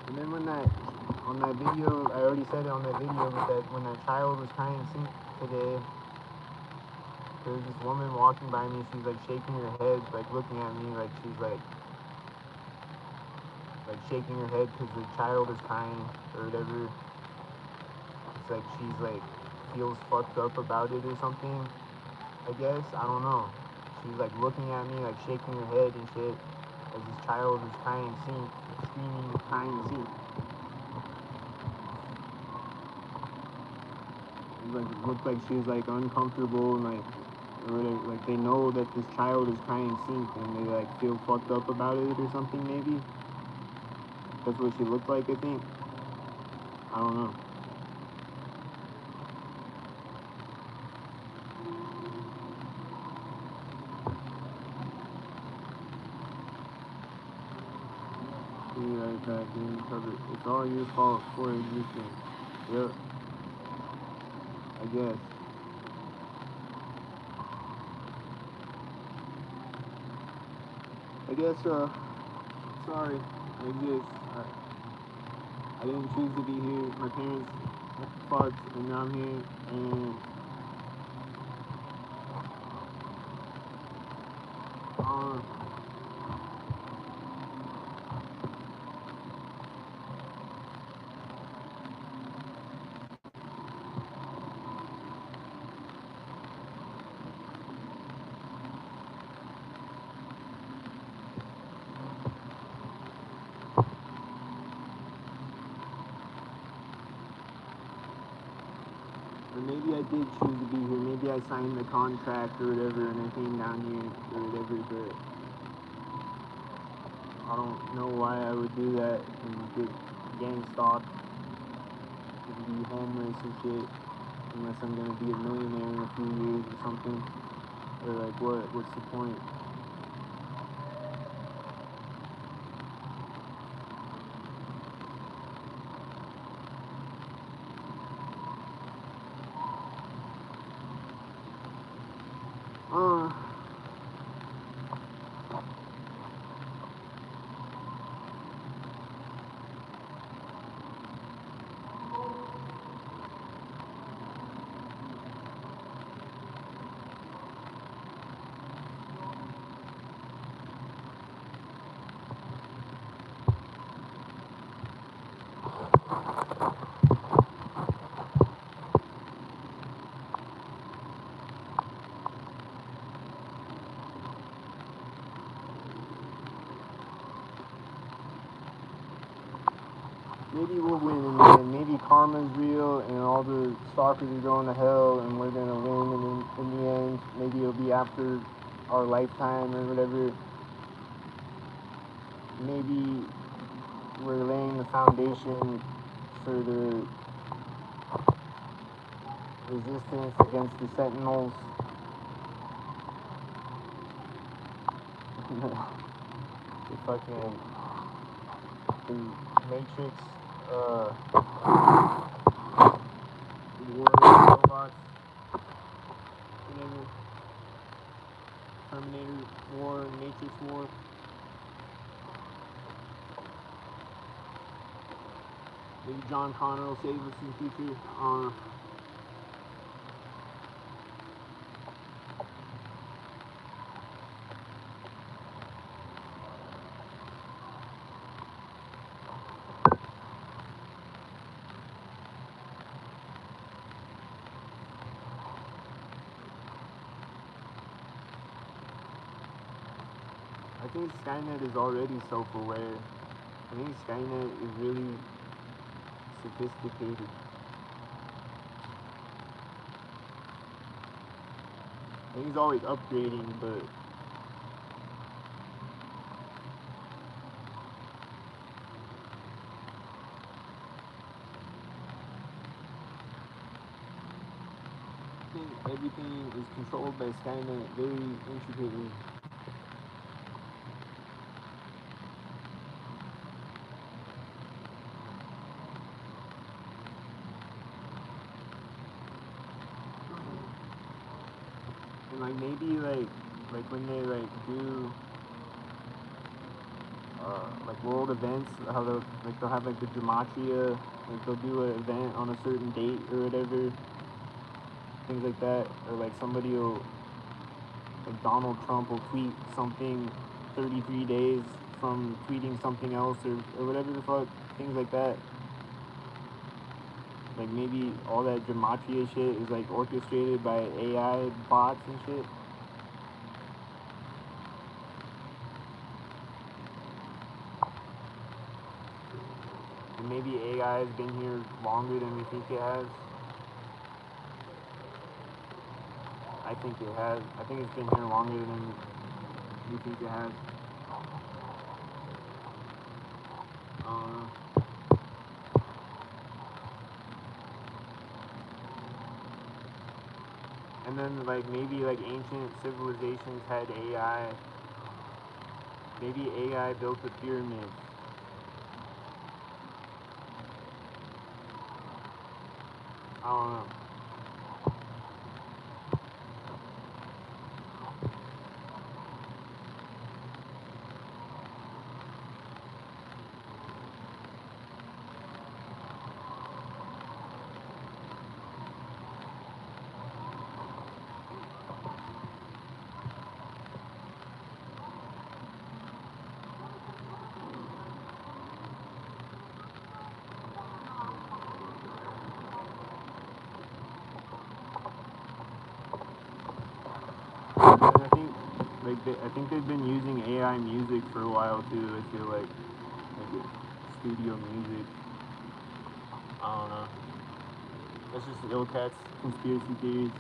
Speaker 1: And then when on that video, I already said it on that video, but that when that child was crying sink today, there was this woman walking by me. She's like shaking her head, like looking at me, like she's like shaking her head because the child is crying or whatever. It's like she's like feels fucked up about it or something, I guess. I don't know. She's like looking at me, like shaking her head and shit as this child is crying sink, screaming, crying sink. It looked like she was like uncomfortable and like, or like they know that this child is crying sink and they like feel fucked up about it or something maybe. That's what she looked like, I think. I don't know. Be right back, getting covered. It's all your fault for existing. Yep. I guess. Sorry. I exist. I didn't choose to be here. My parents fucked, and now I'm here, and or maybe I did choose to be here. Maybe I signed the contract or whatever, and I came down here or whatever, but I don't know why I would do that and get gang stalked and be homeless and shit, unless I'm gonna be a millionaire in a few years or something. Or like, what's the point? Maybe we'll win in the end. Maybe karma's real and all the stalkers are going to hell and we're going to win in the end. Maybe it'll be after our lifetime or whatever. Maybe we're laying the foundation for the resistance against the Sentinels. The fucking the Matrix, war robots, whatever. Terminator War, Matrix War. Maybe John Connor will save us in the future. I think Skynet is already self-aware. I think Skynet is really sophisticated. I think he's always upgrading, but I think everything is controlled by Skynet very intricately. And like maybe like when they do like world events, how they'll have like the gematria, like they'll do an event on a certain date or whatever, things like that, or like somebody will, like Donald Trump will tweet something 33 days from tweeting something else or whatever the fuck, things like that. Like maybe all that gematria shit is like orchestrated by AI bots and shit. And maybe AI has been here longer than we think it has. I think it has. I think it's been here longer than we think it has. And then like maybe like ancient civilizations had AI. Maybe AI built the pyramids. I don't know. And I think they've been using AI music for a while too. I feel like studio music. I don't know. That's just ill cat's conspiracy theories.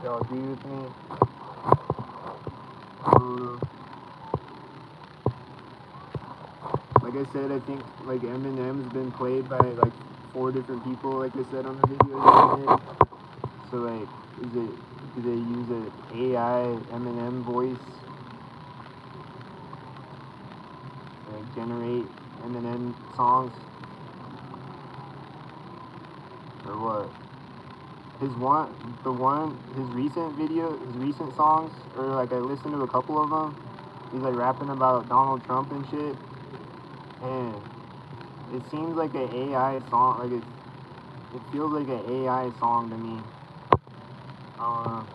Speaker 1: Y'all agree with me? Like I said, I think like Eminem's been played by like 4 different people. Like I said on the video that I did. So like, do they use an AI Eminem voice to like generate Eminem songs, or what? His recent songs, or like I listened to a couple of them. He's like rapping about Donald Trump and shit, and it seems like an AI song. Like it feels like an AI song to me. I don't know.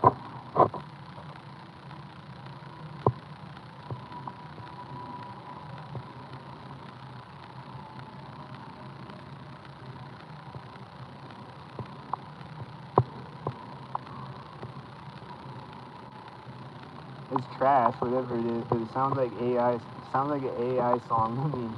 Speaker 1: It's trash, whatever it is, but it sounds like AI. It sounds like an AI song to me.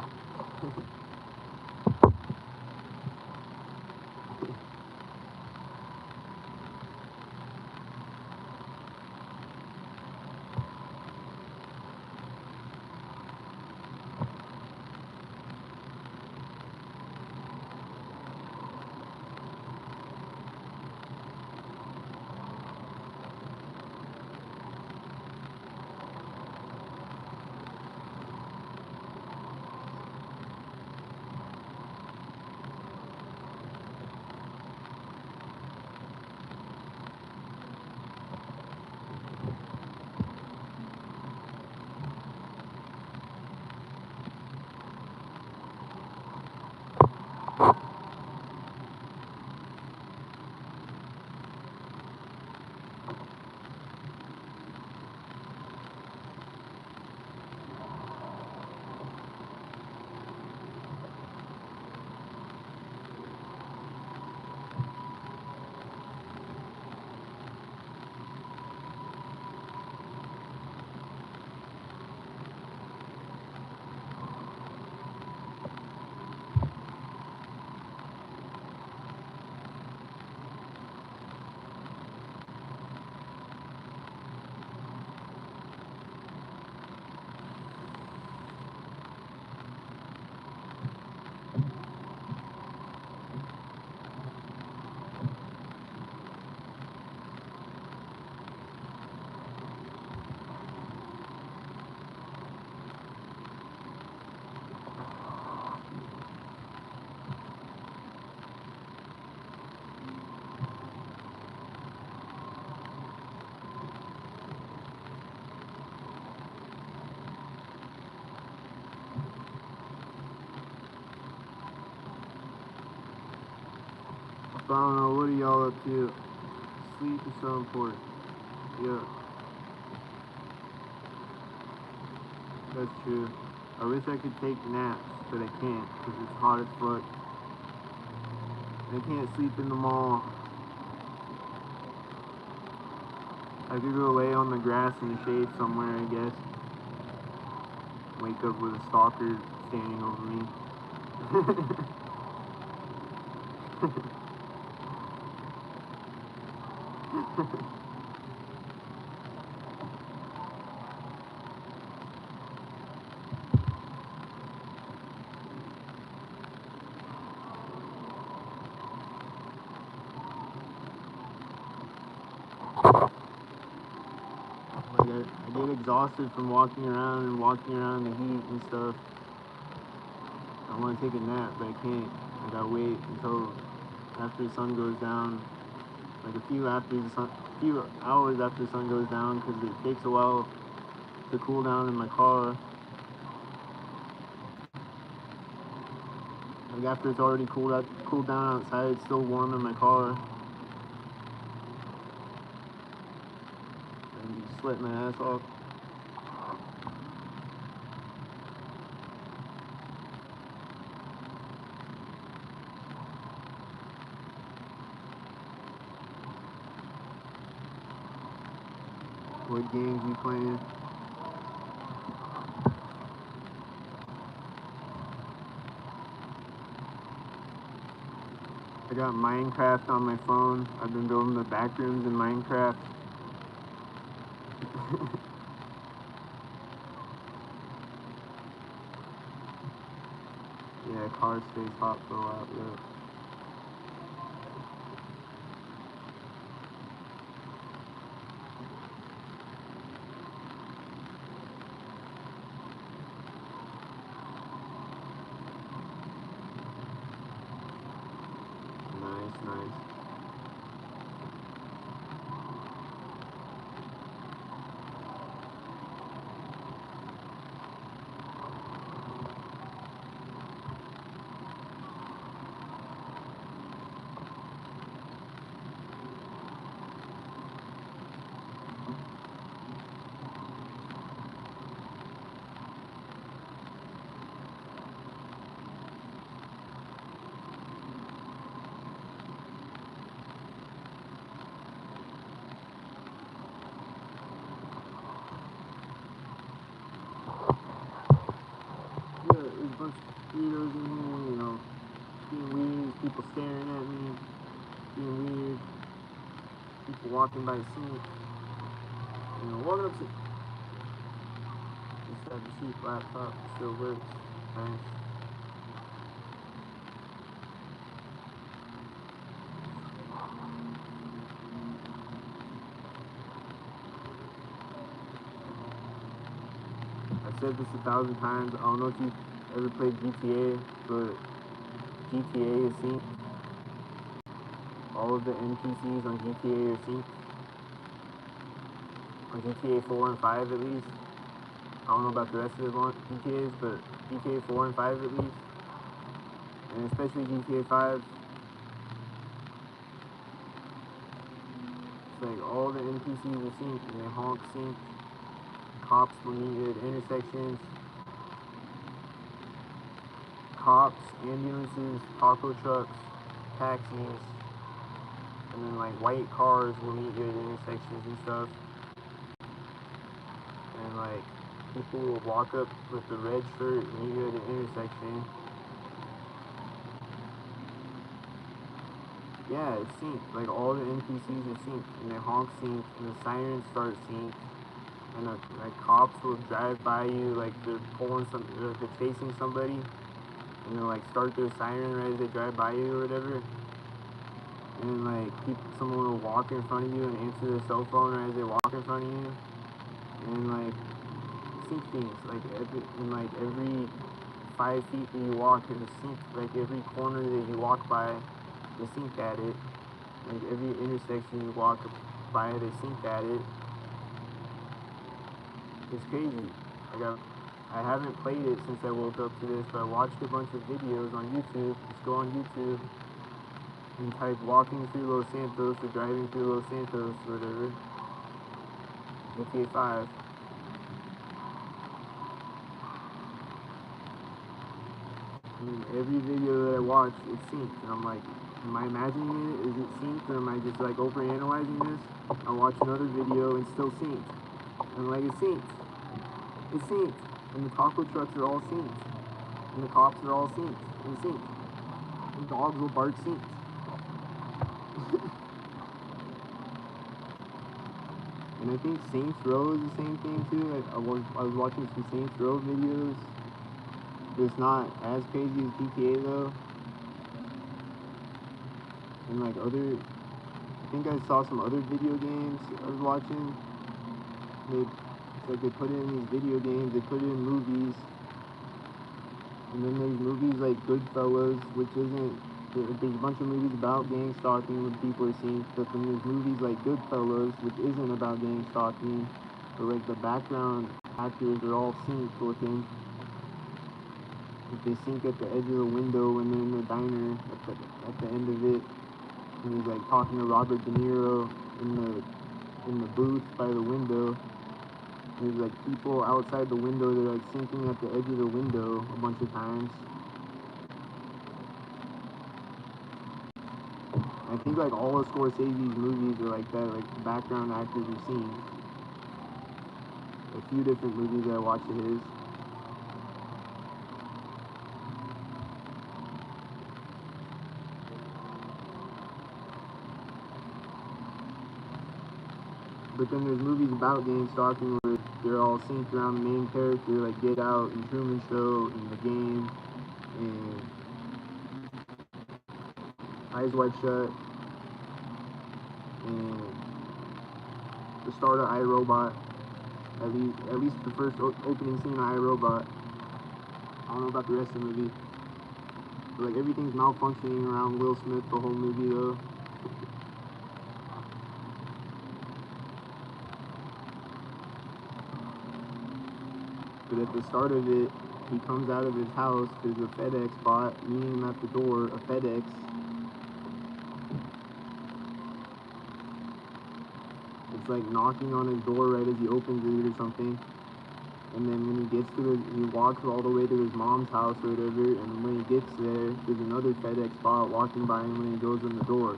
Speaker 1: I don't know, what are y'all up to? Sleep is so important. Yeah. That's true. I wish I could take naps, but I can't because it's hot as fuck. I can't sleep in the mall. I could go lay on the grass in the shade somewhere, I guess. Wake up with a stalker standing over me. Like I get exhausted from walking around the heat and stuff. I want to take a nap, but I can't. I gotta wait until after the sun goes down. Like a few hours after the sun goes down, because it takes a while to cool down in my car. Like after it's already cooled down outside, it's still warm in my car. And sweat my ass off. What games you playing? I got Minecraft on my phone. I've been building the back rooms in Minecraft. Yeah, car stays hot for a while, yeah. Nice. Yeah, there's a bunch of weirdos in here, you know, being weird, people staring at me, being weird, people walking by the scene, you know, walking up to just have the cheap laptop, still works, nice. I've said this 1,000 times, I don't know if you've ever played GTA, but GTA is synced. All of the NPCs on GTA are synced. On GTA 4 and 5 at least. I don't know about the rest of the GTAs, but GTA 4 and 5 at least. And especially GTA 5. It's like all the NPCs are synced and they honk synced. Cops will meet you at intersections. Cops, ambulances, taco trucks, taxis, and then like white cars will meet you at intersections and stuff. And like people will walk up with the red shirt and meet you at an intersection. Yeah, it's synced. Like all the NPCs are synced and they honk synced and the sirens start synced. And like cops will drive by you like they're they're chasing somebody, and they'll like start their siren right as they drive by you or whatever. And then like someone will walk in front of you and answer their cell phone right as they walk in front of you. And like sync things like every 5 feet that you walk, it'll sync. Like every corner that you walk by, they sync at it. Like every intersection you walk by, they sync at it. It's crazy. I haven't played it since I woke up to this, but I watched a bunch of videos on YouTube. Just go on YouTube and type walking through Los Santos or driving through Los Santos or whatever. GTA 5. And every video that I watch, it's synced. And I'm like, am I imagining it? Is it synced? Or am I just like overanalyzing this? I watch another video and still synced. And like, it's synced. It's synced. And the taco trucks are all synced. And the cops are all synced. And synced. And dogs will bark synced. And I think Saints Row is the same thing too. I was watching some Saints Row videos. But it's not as crazy as GTA though. And like other, I think I saw some other video games I was watching. It's like they put it in these video games, they put it in movies. And then there's movies like Goodfellas, which isn't, there's a bunch of movies about gang stalking when people are seeing, but then there's movies like Goodfellas, which isn't about gang stalking, but like the background actors are all synced looking. Like they sync at the edge of the window when they're in the diner at the end of it. And he's like talking to Robert De Niro in the booth by the window. There's like people outside the window, they're like syncing at the edge of the window a bunch of times. I think like all of Scorsese's movies are like that, like the background actors are synced. A few different movies that I watched of his. But then there's movies about gang stalking where they're all synced around the main character, like Get Out and Truman Show and The Game and Eyes Wide Shut and the start of iRobot. At least the first opening scene of iRobot. I don't know about the rest of the movie. But like everything's malfunctioning around Will Smith the whole movie though. But at the start of it, he comes out of his house, there's a FedEx bot meeting him at the door, a FedEx. It's like knocking on his door right as he opens it or something. And then when he gets to he walks all the way to his mom's house or whatever, and when he gets there, there's another FedEx bot walking by him when he goes in the door.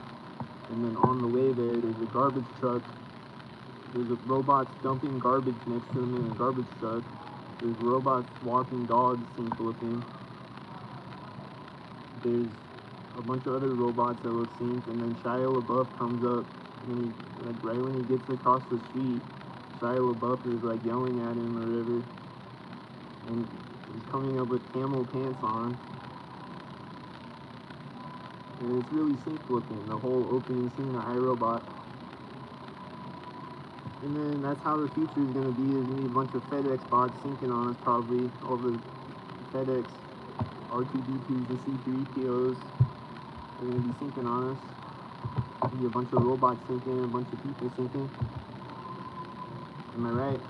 Speaker 1: And then on the way there, there's a garbage truck. There's a robots dumping garbage next to him in a garbage truck. There's robots walking dogs, synced looking. There's a bunch of other robots that look synced, and then Shia LaBeouf comes up, and like right when he gets across the street, Shia LaBeouf is like yelling at him or whatever, and he's coming up with camel pants on. And it's really synced looking, the whole opening scene of iRobot. And then that's how the future is going to be. There's going to be a bunch of FedEx bots syncing on us probably. All the FedEx R2D2s and C3POs are going to be syncing on us. There'll be a bunch of robots syncing, a bunch of people syncing. Am I right?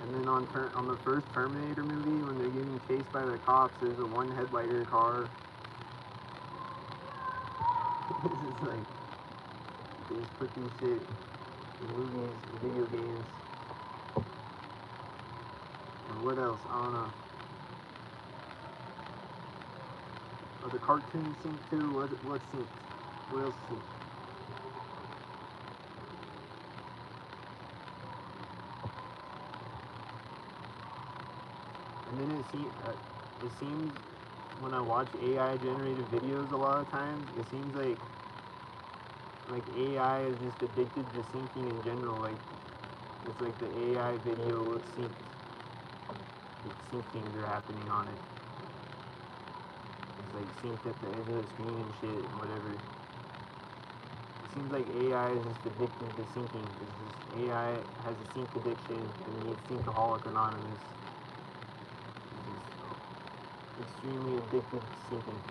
Speaker 1: And then on the first Terminator movie, when they're getting chased by the cops, there's a one headlighter car. This is like, they just put this shit in movies, video games. And what else? I don't know. Oh, the cartoon sync too? What's synced? What else synced? And then it seems when I watch AI generated videos a lot of times, it seems like AI is just addicted to syncing in general. Like it's like the AI video looks synced. Like sync things are happening on it. It's like synced at the edge of the screen and shit and whatever. It seems like AI is just addicted to syncing. It's just AI has a sync addiction and needs Syncaholic Anonymous. It's just extremely addicted to syncing.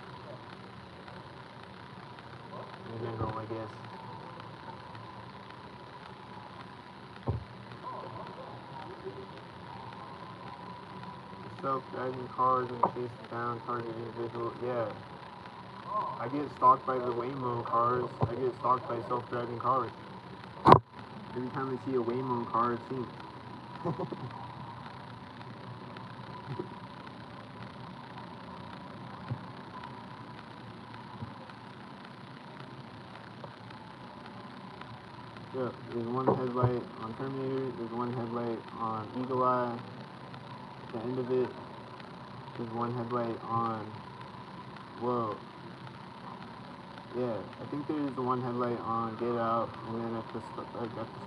Speaker 1: general, I guess. Self-driving cars and chase down target individuals. Yeah. I get stalked by the Waymo cars. I get stalked by self-driving cars. Every time I see a Waymo car, it seems. Yeah, there's one headlight on Terminator, there's one headlight on Eagle Eye, at the end of it, there's one headlight on, whoa, yeah, I think there's the one headlight on Get Out, and then at the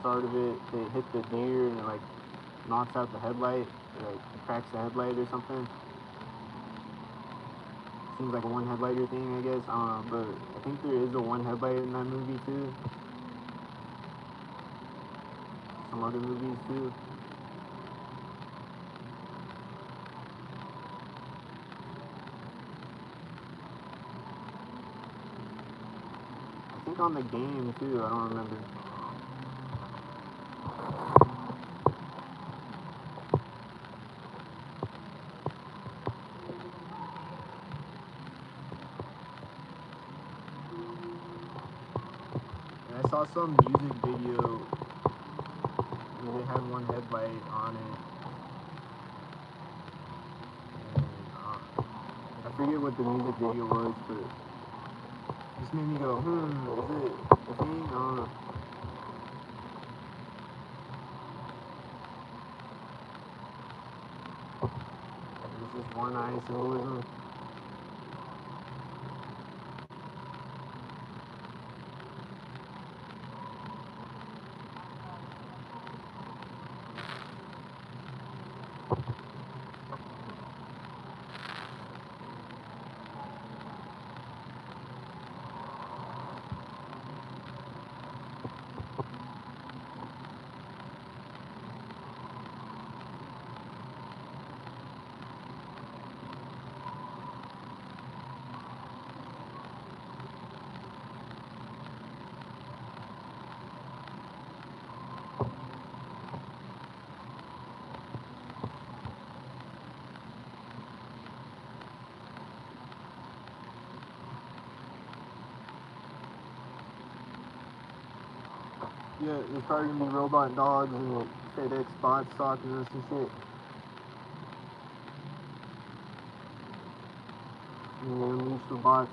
Speaker 1: start of it, they hit the deer and it like knocks out the headlight, like cracks the headlight or something. Seems like a one headlighter thing, I guess, I don't know, but I think there is a one headlight in that movie too. Some other movies too. I think on the game too, I don't remember. And I saw some music video where they had one headlight on it. And, I forget what the music video was, but it just made me go, is it a thing? I don't know. It's just one eye symbolism. Yeah, there's probably gonna be robot dogs and FedEx bots stalking us and shit. And they unleash the bots.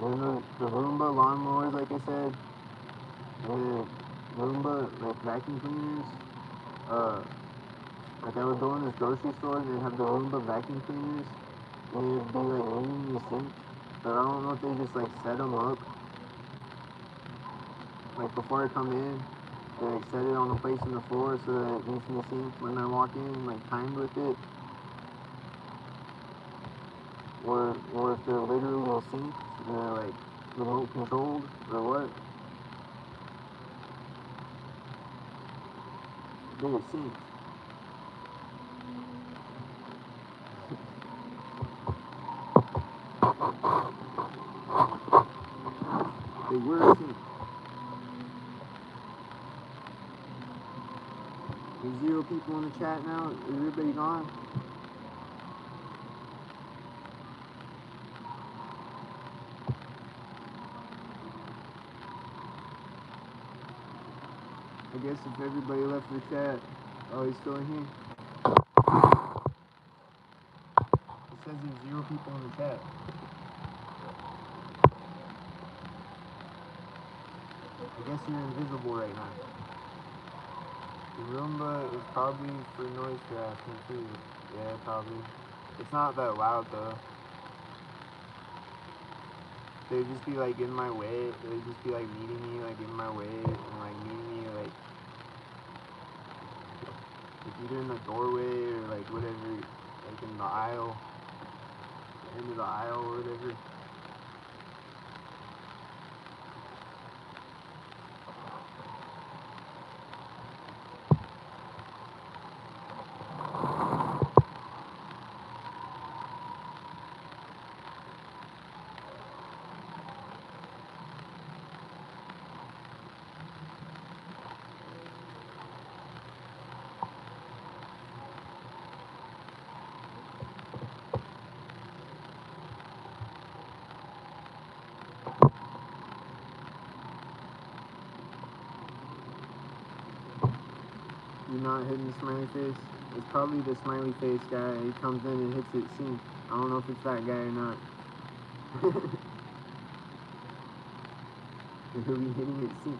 Speaker 1: And the Roomba lawnmowers, like I said. And Roomba, like vacuum cleaners. Like I would go in this grocery store and they'd have the Roomba vacuum cleaners. And it'd be like cleaning the sink. But I don't know if they just like set them up. Like before I come in, they like set it on a place in the floor so that it needs in the sink when I walk in, like timed with it. Or if they're literal sinks, they're like remote controlled or what. They're sinks. They were sinks. There's 0 people in the chat now. Is everybody gone? I guess if everybody left the chat, oh, he's still in here. It says there's 0 people in the chat. I guess you're invisible right now. The Roomba is probably for noise crafting too. Yeah, probably. It's not that loud though. They'd just be like in my way. They'd just be like meeting me like in my way and like meeting me like either in the doorway or like whatever, like in the aisle, the end of the aisle or whatever. You not hitting the smiley face? It's probably the smiley face guy. He comes in and hits it sync. I don't know if it's that guy or not. He'll be hitting it sync.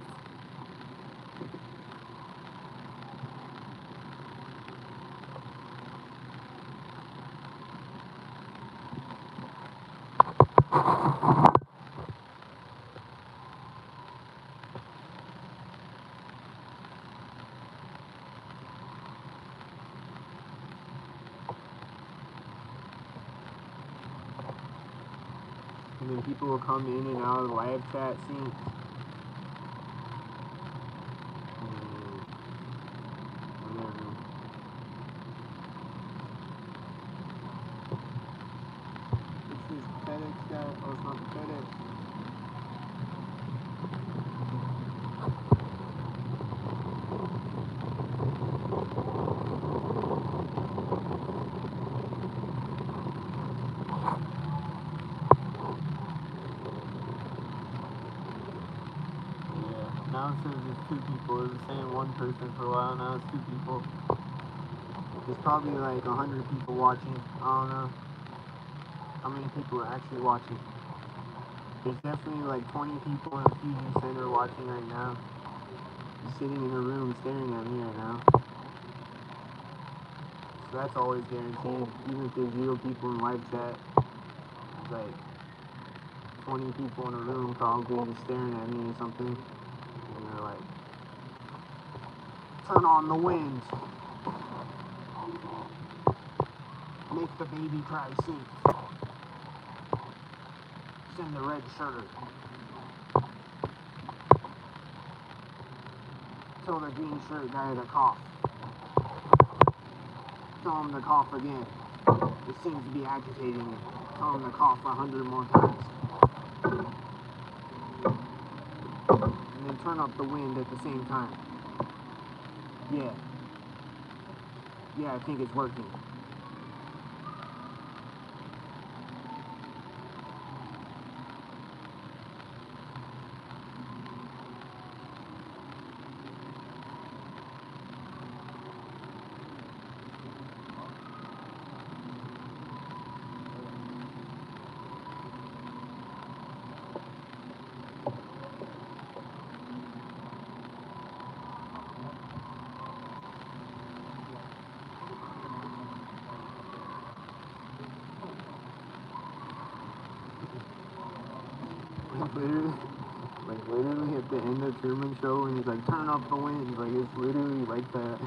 Speaker 1: And then people will come in and out of the live chat sync. Whatever. It's this FedEx guy. Oh, it's not the FedEx. Now it says there's 2 people. It was saying 1 person for a while. Now it's 2 people. There's probably like 100 people watching. I don't know how many people are actually watching. There's definitely like 20 people in the fusion center watching right now. Just sitting in a room staring at me right now. So that's always guaranteed. Even if there's 0 people in live chat, there's like 20 people in a room probably just staring at me or something. And they're like, turn on the wind. Make the baby cry sync. Send the red shirt. Tell the green shirt guy to cough. Tell him to cough again. It seems to be agitating me. Tell him to cough 100 more times. And then turn up the wind at the same time. Yeah. Yeah, I think it's working. Literally at the end of Truman Show when he's like, turn up the wind, like it's literally like that.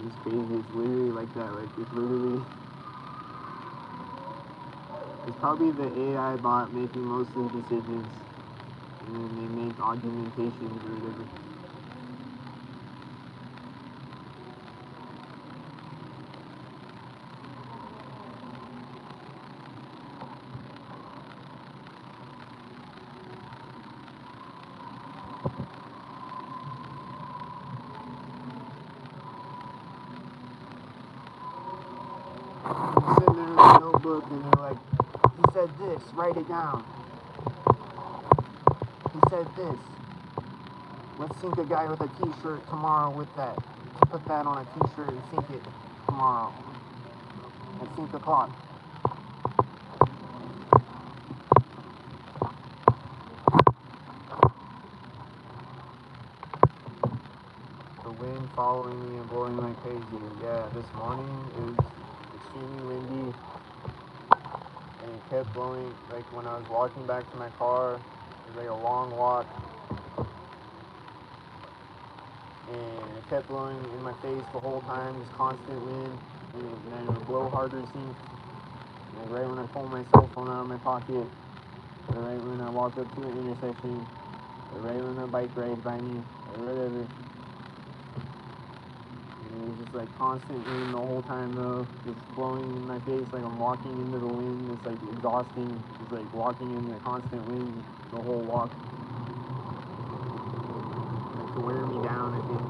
Speaker 1: It's crazy, it's literally like that, like it's literally, it's probably the AI bot making most of the decisions, and then they make augmentations or whatever. Sitting there in the notebook and they're like, he said this, write it down. He said this. Let's sync a guy with a t-shirt tomorrow with that. Put that on a t-shirt and sync it tomorrow. At sync o'clock. The wind following me and blowing like crazy. Yeah, this morning it was extremely windy. And it kept blowing, like when I was walking back to my car, it was like a long walk, and it kept blowing in my face the whole time, just constant wind, and then it would blow harder, sync, and right when I pulled my cell phone out of my pocket, or right when I walked up to an intersection, or right when a bike rides by me, or whatever. It was just like constant wind the whole time though, just blowing in my face like I'm walking into the wind. It's like exhausting, just like walking in the constant wind the whole walk. Like to wear me down, I think.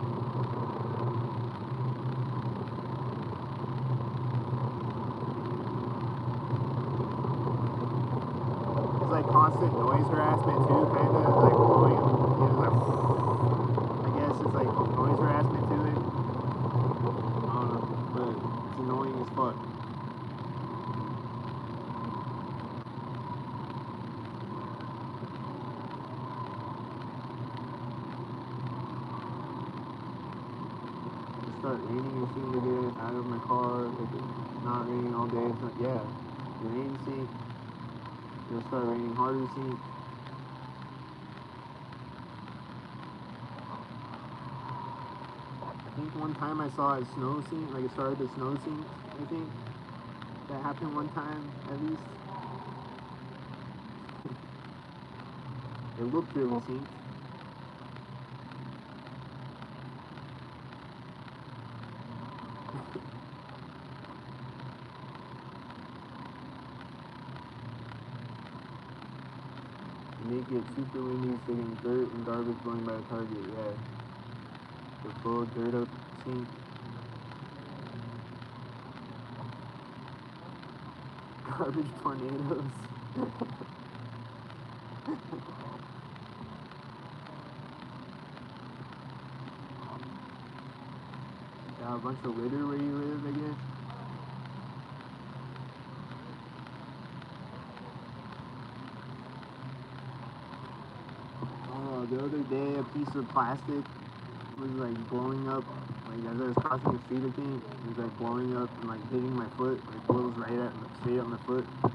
Speaker 1: It's like constant noise harassment too, kinda like blowing
Speaker 2: I guess it's like noise harassment to it. I don't know, but it's annoying as fuck. It start raining and seem to get out of my car. Like it's not raining all day. It's not, yeah, the rain sink. It'll start raining harder sink. I think one time I saw a snow sink, like it started to snow sink, I think. That happened one time, at least. It looked really synced. Make it super windy, sitting dirt and garbage blowing by the target, yeah. The full dirt up sink. Garbage tornadoes. Yeah, a bunch of litter where you live, I guess. Oh, the other day a piece of plastic was like blowing up, like as I was crossing the street, I think, it was like blowing up and like hitting my foot, like blows straight at my foot. A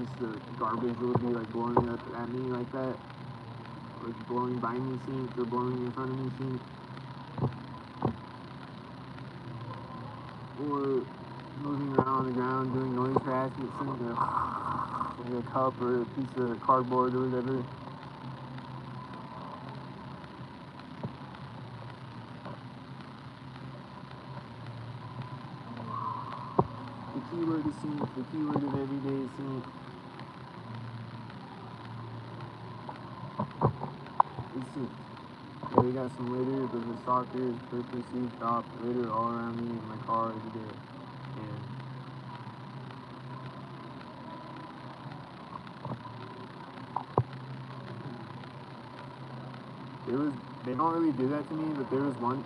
Speaker 2: piece of garbage will be like blowing up at me like that, like blowing by me sink or blowing in front of me sink, or moving around on the ground doing noise harassment sink, like a cup or a piece of cardboard or whatever. The keyword is sink, the keyword of every day is sink. It's sink. Yeah, we got some litter, but the stalkers purposely drop litter all around me in my car every day. And they don't really do that to me, but there was one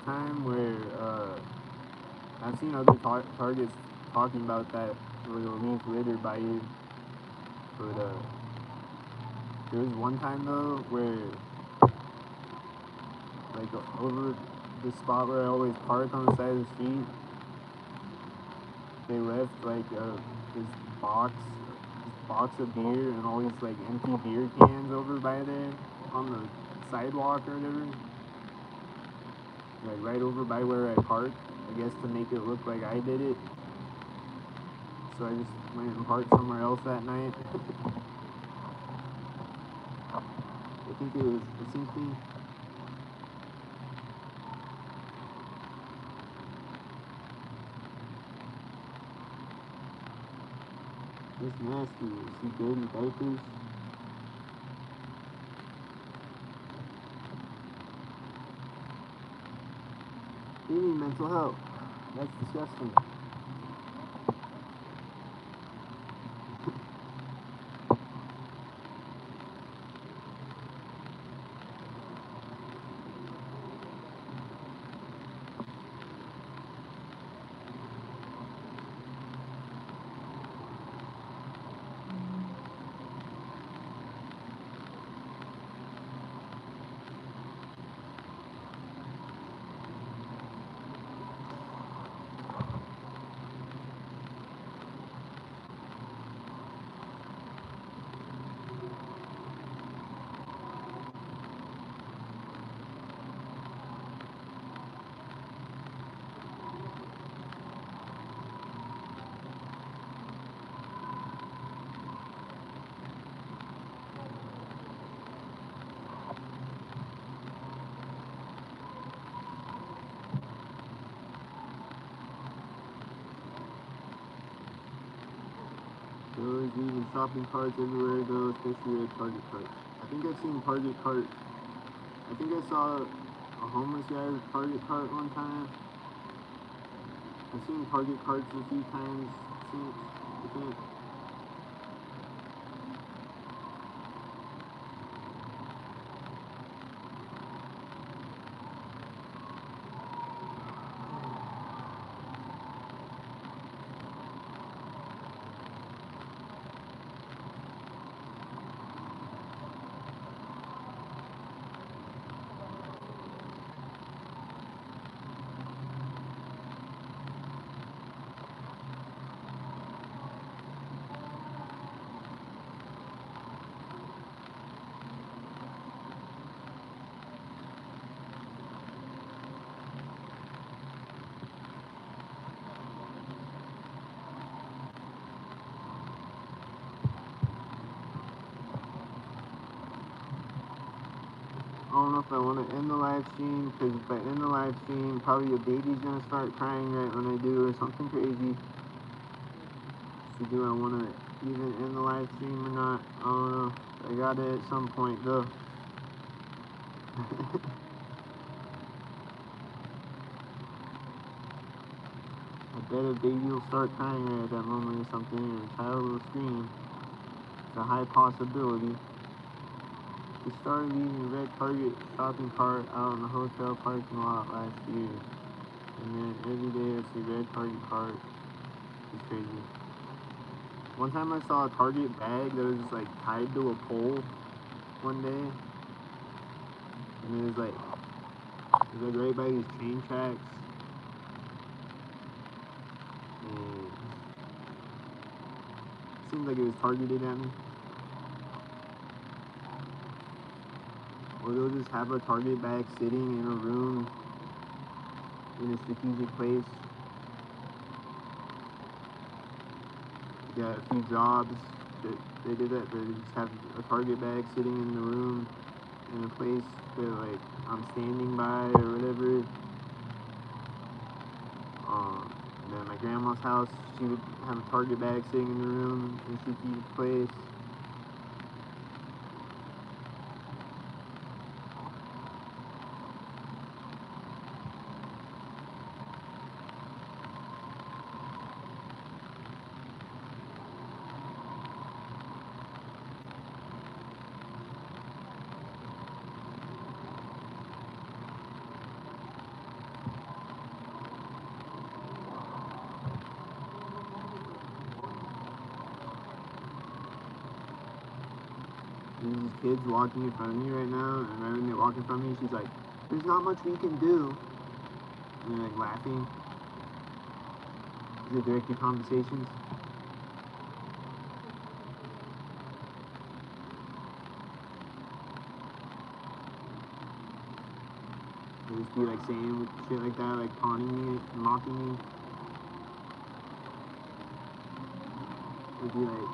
Speaker 2: time where I've seen other targets talking about that, where they'll leave litter by you. But there was one time though where, like over the spot where I always park on the side of the street, they left like this box of beer and all these like empty beer cans over by there on the sidewalk or whatever, like right over by where I parked, I guess to make it look like I did it. So I just went and parked somewhere else that night. I think it was something. It's nasty. See dirty diapers. They need mental health. That's disgusting. There's even shopping carts everywhere though, especially at Target carts. I think I've seen Target cart. I think I saw a homeless guy's Target cart one time. I've seen Target carts a few times since, I think. don't know if I want to end the live stream, because if I end the live stream, probably a baby's going to start crying right when I do, or something crazy. So do I want to even end the live stream or not? I don't know. I got it at some point, though. I bet a baby will start crying right at that moment or something, or a child will scream. It's a high possibility. We started leaving a red Target shopping cart out in the hotel parking lot last year. And then every day I see a red Target cart. It's crazy. One time I saw a Target bag that was like tied to a pole one day. And it was like right by these train tracks. And it seemed like it was targeted at me. Or they'll just have a Target bag sitting in a room in a strategic place. Got a few jobs that they did that. They just have a Target bag sitting in the room in a place that like I'm standing by or whatever. And then at my grandma's house, she would have a Target bag sitting in the room in a strategic place. There's these kids walking in front of me right now, and right when they walk in front of me, she's like, "There's not much we can do." And they're like laughing. These are directed conversations. They just be like saying shit like that, like taunting me, mocking me. They'd be like,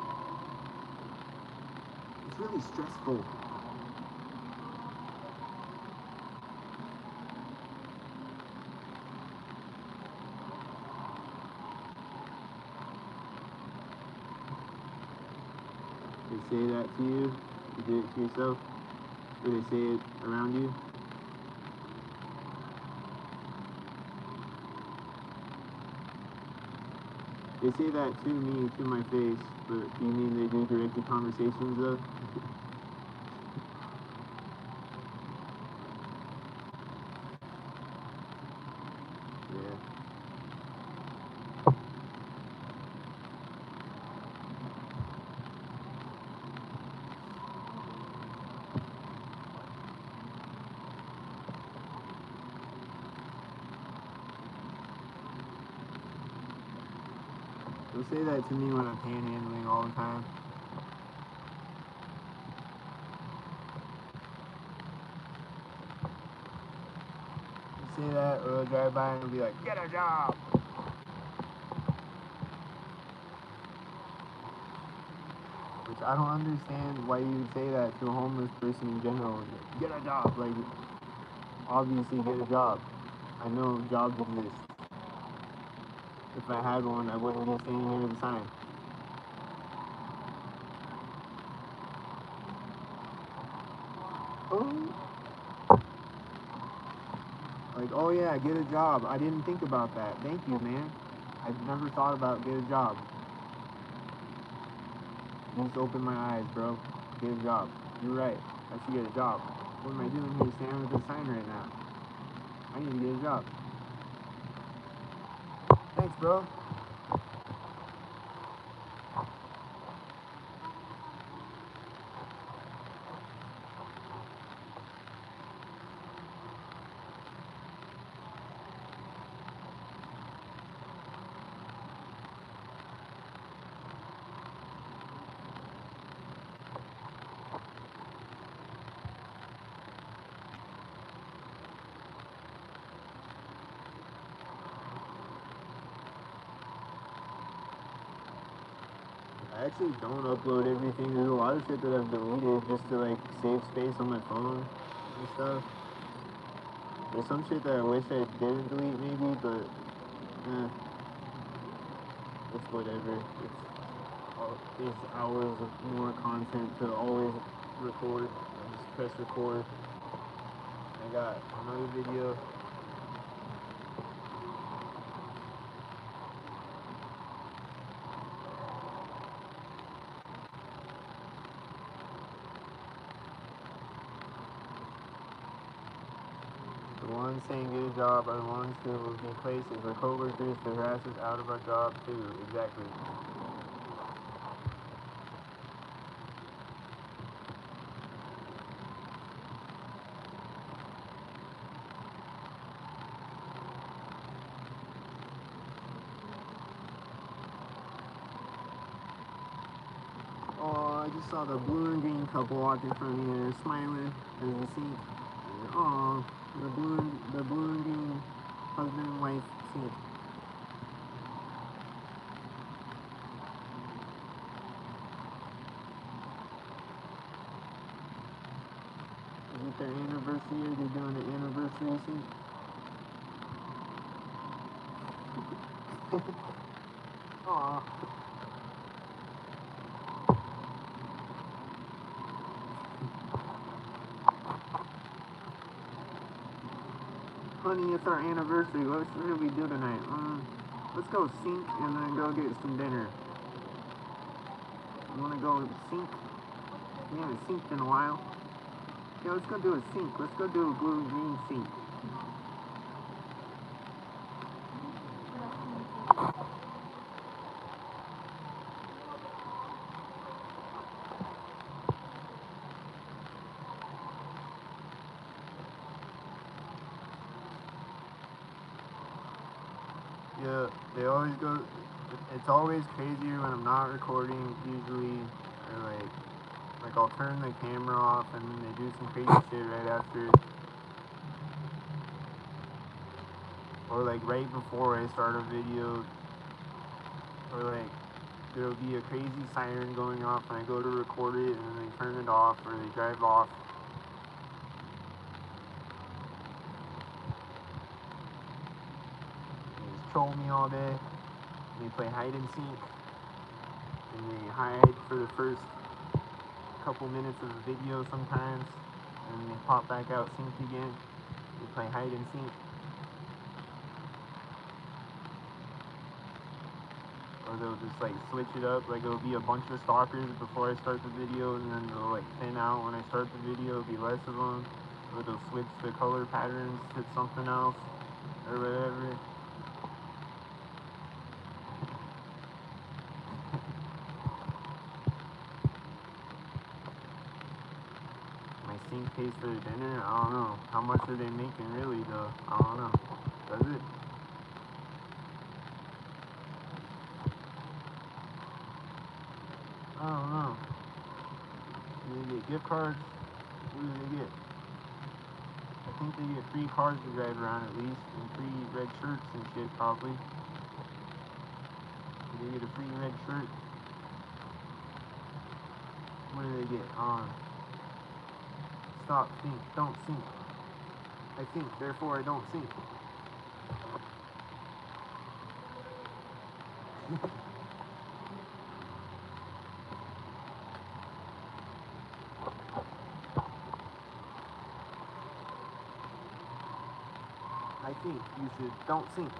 Speaker 2: "It's really stressful." They say that to you, you do it to yourself, or they say it around you. They say that to me, to my face, but do you mean they do directed conversations though? Yeah. They'll say that to me when I'm panhandling all the time. They'll say that, or they'll drive by and they'll be like, "Get a job!" Which I don't understand why you would say that to a homeless person in general. Get a job! Like, obviously get a job. I know jobs exist. If I had one, I wouldn't be standing here with a sign. Oh. Like, oh yeah, get a job. I didn't think about that. Thank you, man. I've never thought about get a job. You just opened my eyes, bro. Get a job. You're right. I should get a job. What am I doing here standing with a sign right now? I need to get a job. Thanks, bro. I actually don't upload everything. There's a lot of shit that I've deleted just to like save space on my phone. and stuff. There's some shit that I wish I didn't delete maybe, but it's whatever. It's hours of more content to always record. I just press record. I got another video. The ones saying get a job are the ones who will be placed as our co-workers to harass us out of our job too. Exactly. Oh, I just saw the blue and green couple walking from me and they're smiling as you see. Oh, the blue and green husband and wife scene. Is it their anniversary? Are they doing the anniversary scene? Aw. Honey, it's our anniversary. What should we do tonight? Let's go sink and then go get some dinner. You wanna go sink? We haven't synced in a while. Yeah, let's go do a sink. Let's go do a blue and green sink. Yeah, they always go. It's always crazier when I'm not recording usually, or like I'll turn the camera off and then they do some crazy shit right after, or like right before I start a video, or like there'll be a crazy siren going off and I go to record it and then they turn it off or they drive off. They just troll me all day. They play hide and seek, and they hide for the first couple minutes of the video sometimes, and they pop back out synced again. They play hide and seek. Or they'll just like switch it up, like it'll be a bunch of stalkers before I start the video, and then they'll like thin out when I start the video, it'll be less of them. Or they'll switch the color patterns to something else, or whatever. My sync pays for the dinner? I don't know. How much are they making really though? I don't know. Does it? I don't know. Do they get gift cards? What do they get? I think they get free cars to drive around at least, and free red shirts and shit probably. Do they get a free red shirt? What do they get? Stop, think, don't sink. I think, therefore I don't sink. I think you should don't sink.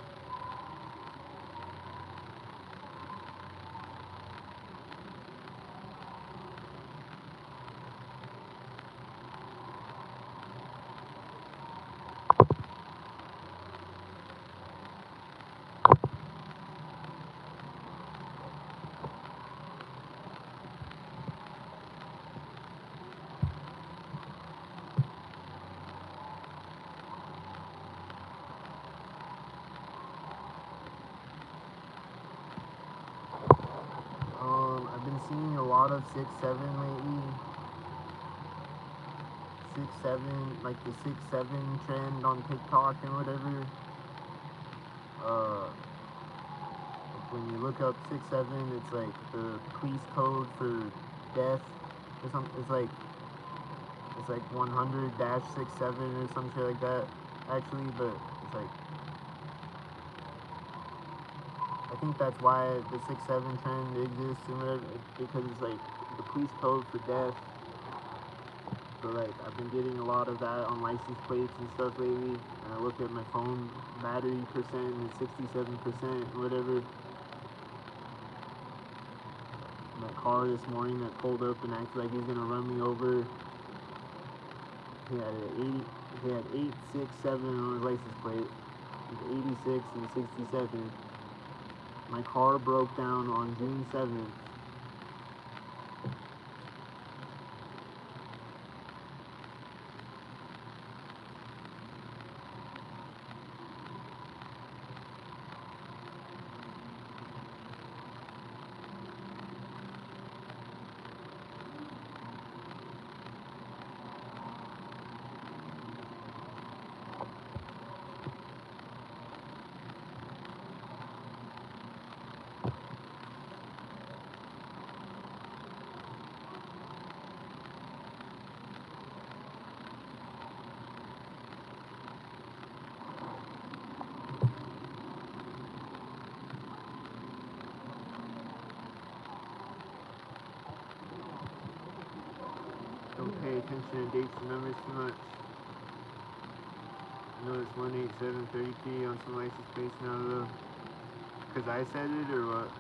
Speaker 2: I've been seeing a lot of 6'7" lately. 6'7", like the 6'7" trend on TikTok and whatever. Like when you look up 6'7", it's like the police code for death or something. It's like It's like 100-67 or some shit like that, actually, but it's like, I think that's why the 6-7 trend exists and whatever, because it's like the police code for death. So like, I've been getting a lot of that on license plates and stuff lately, and I look at my phone battery percent and it's 67%, whatever. My car this morning that pulled up and acted like he's gonna run me over. He had 867 on his license plate, 86 and 67. My car broke down on June 7th. Don't pay attention to dates and numbers too much. I know it's 18733 on some license plates now though. Cause I said it or what?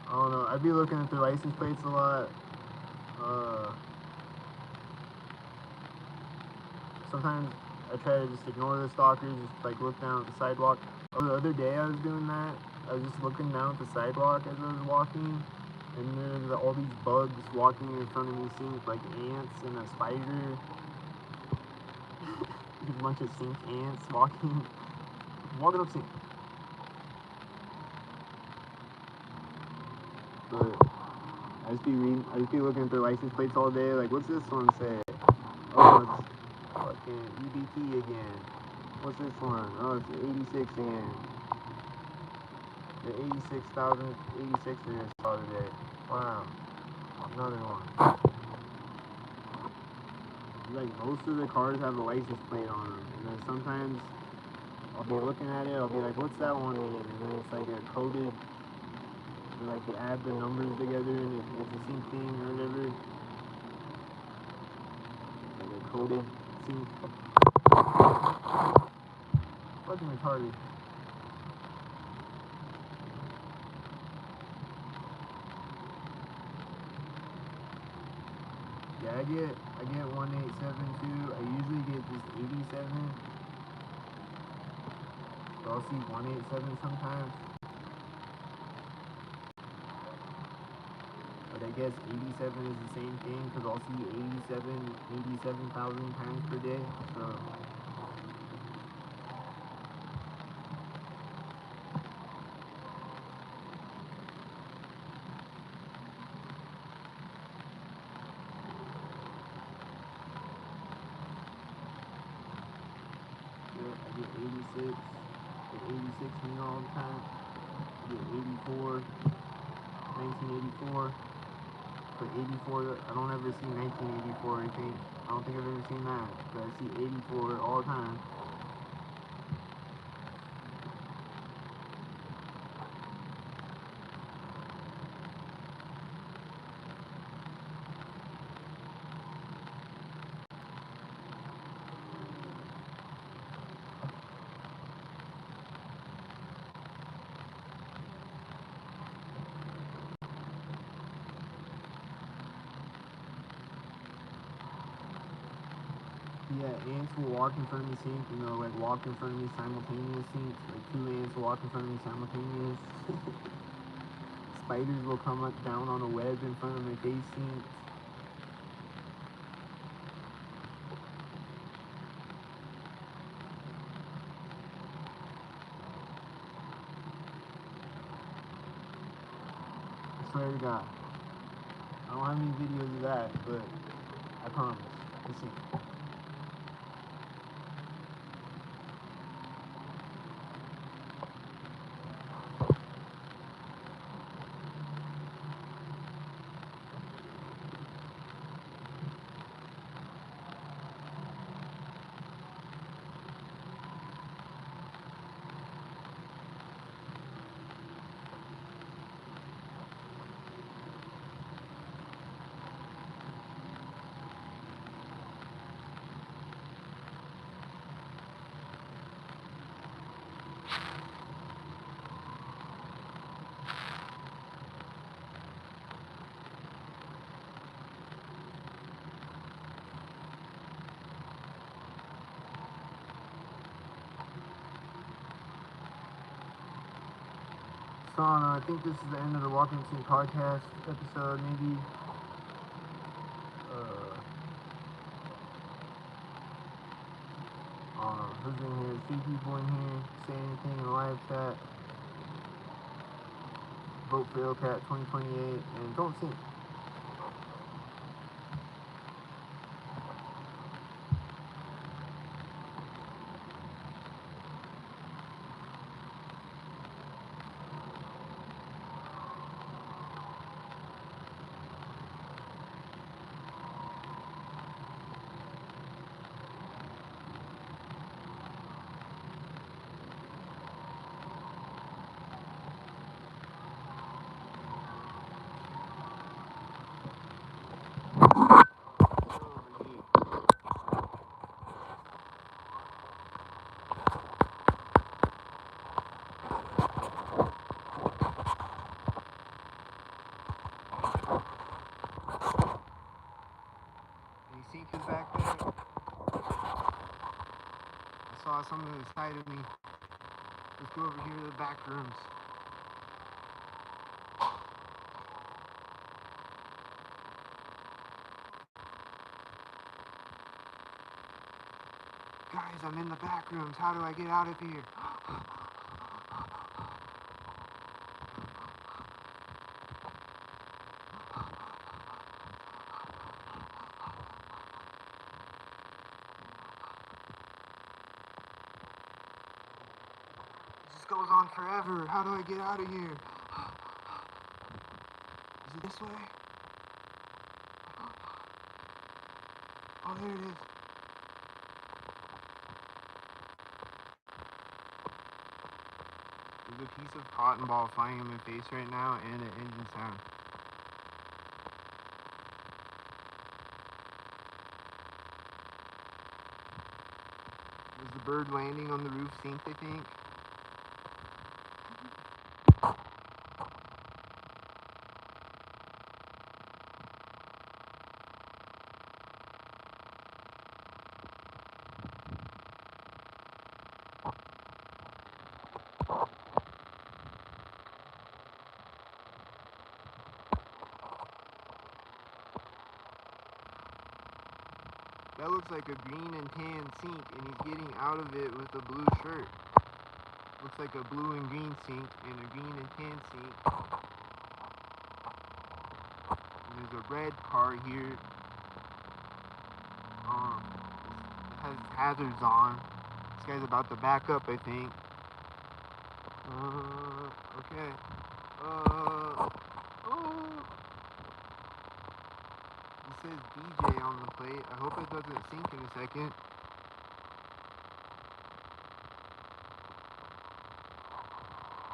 Speaker 2: I don't know. I'd be looking at their license plates a lot. Sometimes I try to just ignore the stalkers, just like look down at the sidewalk. The other day I was doing that. I was just looking down at the sidewalk as I was walking, and there's all these bugs walking in front of me, seeing like ants and a spider. A bunch of sink ants walking up sink. But I just be looking at their license plates all day. Like, what's this one say? Oh, it's fucking EBT again. What's this one? Oh, it's 86 again. The 86,086ers saw today. Wow. Another one. Like, most of the cars have a license plate on them. And then sometimes I'll be looking at it, I'll be like, what's that one mean? And then it's like a coded, like you add the numbers together and it's the same thing or whatever. Like a coded sync. Fucking retarded. Yeah, I get 1872. I usually get just 87. So I'll see 187 sometimes. But I guess 87 is the same thing because I'll see 87,000 times per day. So yeah, I get 86. Get 86 me all the time. I get 84. 1984. For 84, I don't ever see 1984, I think. I don't think I've ever seen that. But I see 84 all the time. Yeah, ants will walk in front of the sink and they'll like walk in front of me simultaneous sinks. Like 2 ants will walk in front of me simultaneous. Spiders will come up down on a web in front of my face sinks. I swear to God. I don't have any videos of that, but I promise. Let's see. So I think this is the end of the Walking Sync podcast episode, maybe. Who's in here? 3 people in here. Say anything in the live chat. Vote for LCAT 2028 and don't sink. Any sinkers back there? I saw something to the side of me. Let's go over here to the back rooms. Guys, I'm in the back rooms. How do I get out of here? It just goes on forever. How do I get out of here? Is it this way? Oh, there it is. There's a piece of cotton ball flying in my face right now and an engine sound. Was the bird landing on the roof sink, I think? That looks like a green and tan sink, and he's getting out of it with a blue shirt. Looks like a blue and green sink and a green and tan sink. And there's a red car here. It has hazards on. This guy's about to back up, I think. Okay. It says DJ on the plate. I hope it doesn't sink in a second.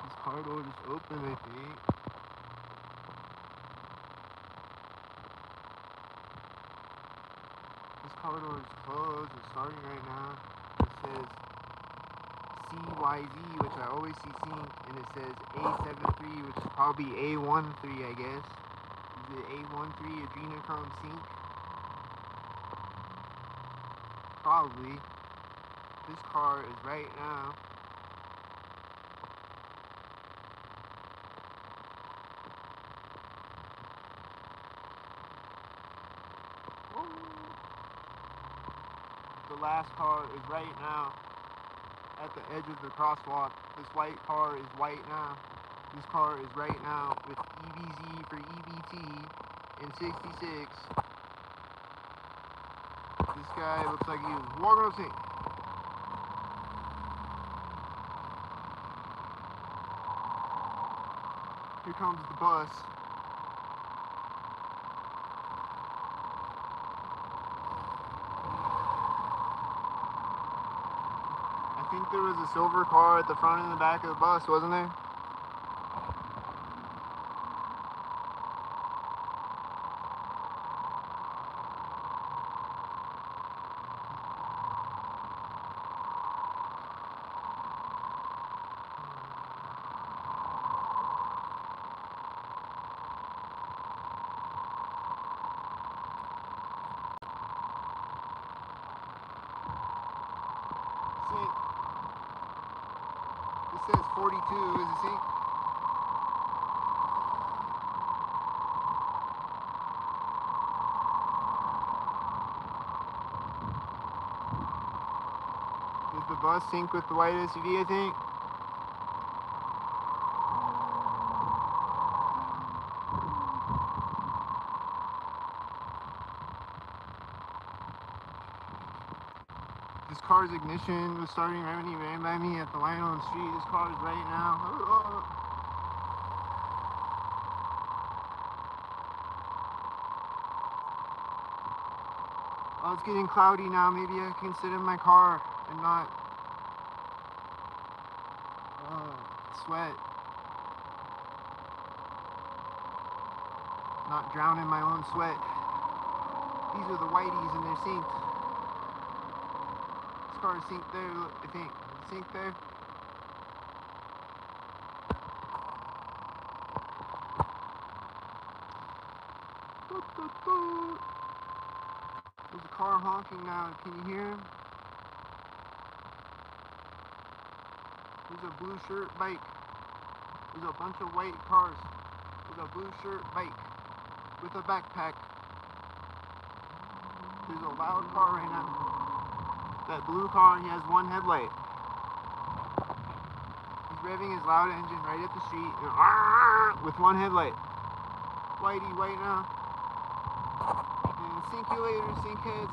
Speaker 2: This car door is open, I think. This car door is closed. It's starting right now. It says CYZ, which I always see sink, and it says A73, which is probably A13, I guess. Is it A13 adrenochrome sink?
Speaker 1: probably. This car is right now. The last car is right now at the edge of the crosswalk. This white car is white now. This car is right now with EBZ for EBT in 66. This guy looks like he was walking up sync. Here comes the bus. I think there was a silver car at the front and the back of the bus, wasn't there? It says 42, is it see? Did the bus sync with the white SUV, I think? This car's ignition was starting right when he ran by me at the line on the street. This car is right now. Oh, it's getting cloudy now. Maybe I can sit in my car and not sweat. Not drown in my own sweat. These are the whiteys and they're synced. Car is synced there, I think. Synced there. There's a car honking now. Can you hear him? There's a blue shirt bike. There's a bunch of white cars with a blue shirt bike with a backpack. There's a loud car right now. That blue car, he has one headlight. He's revving his loud engine right at the street with one headlight. Whitey, white now. And sync you later, sync heads.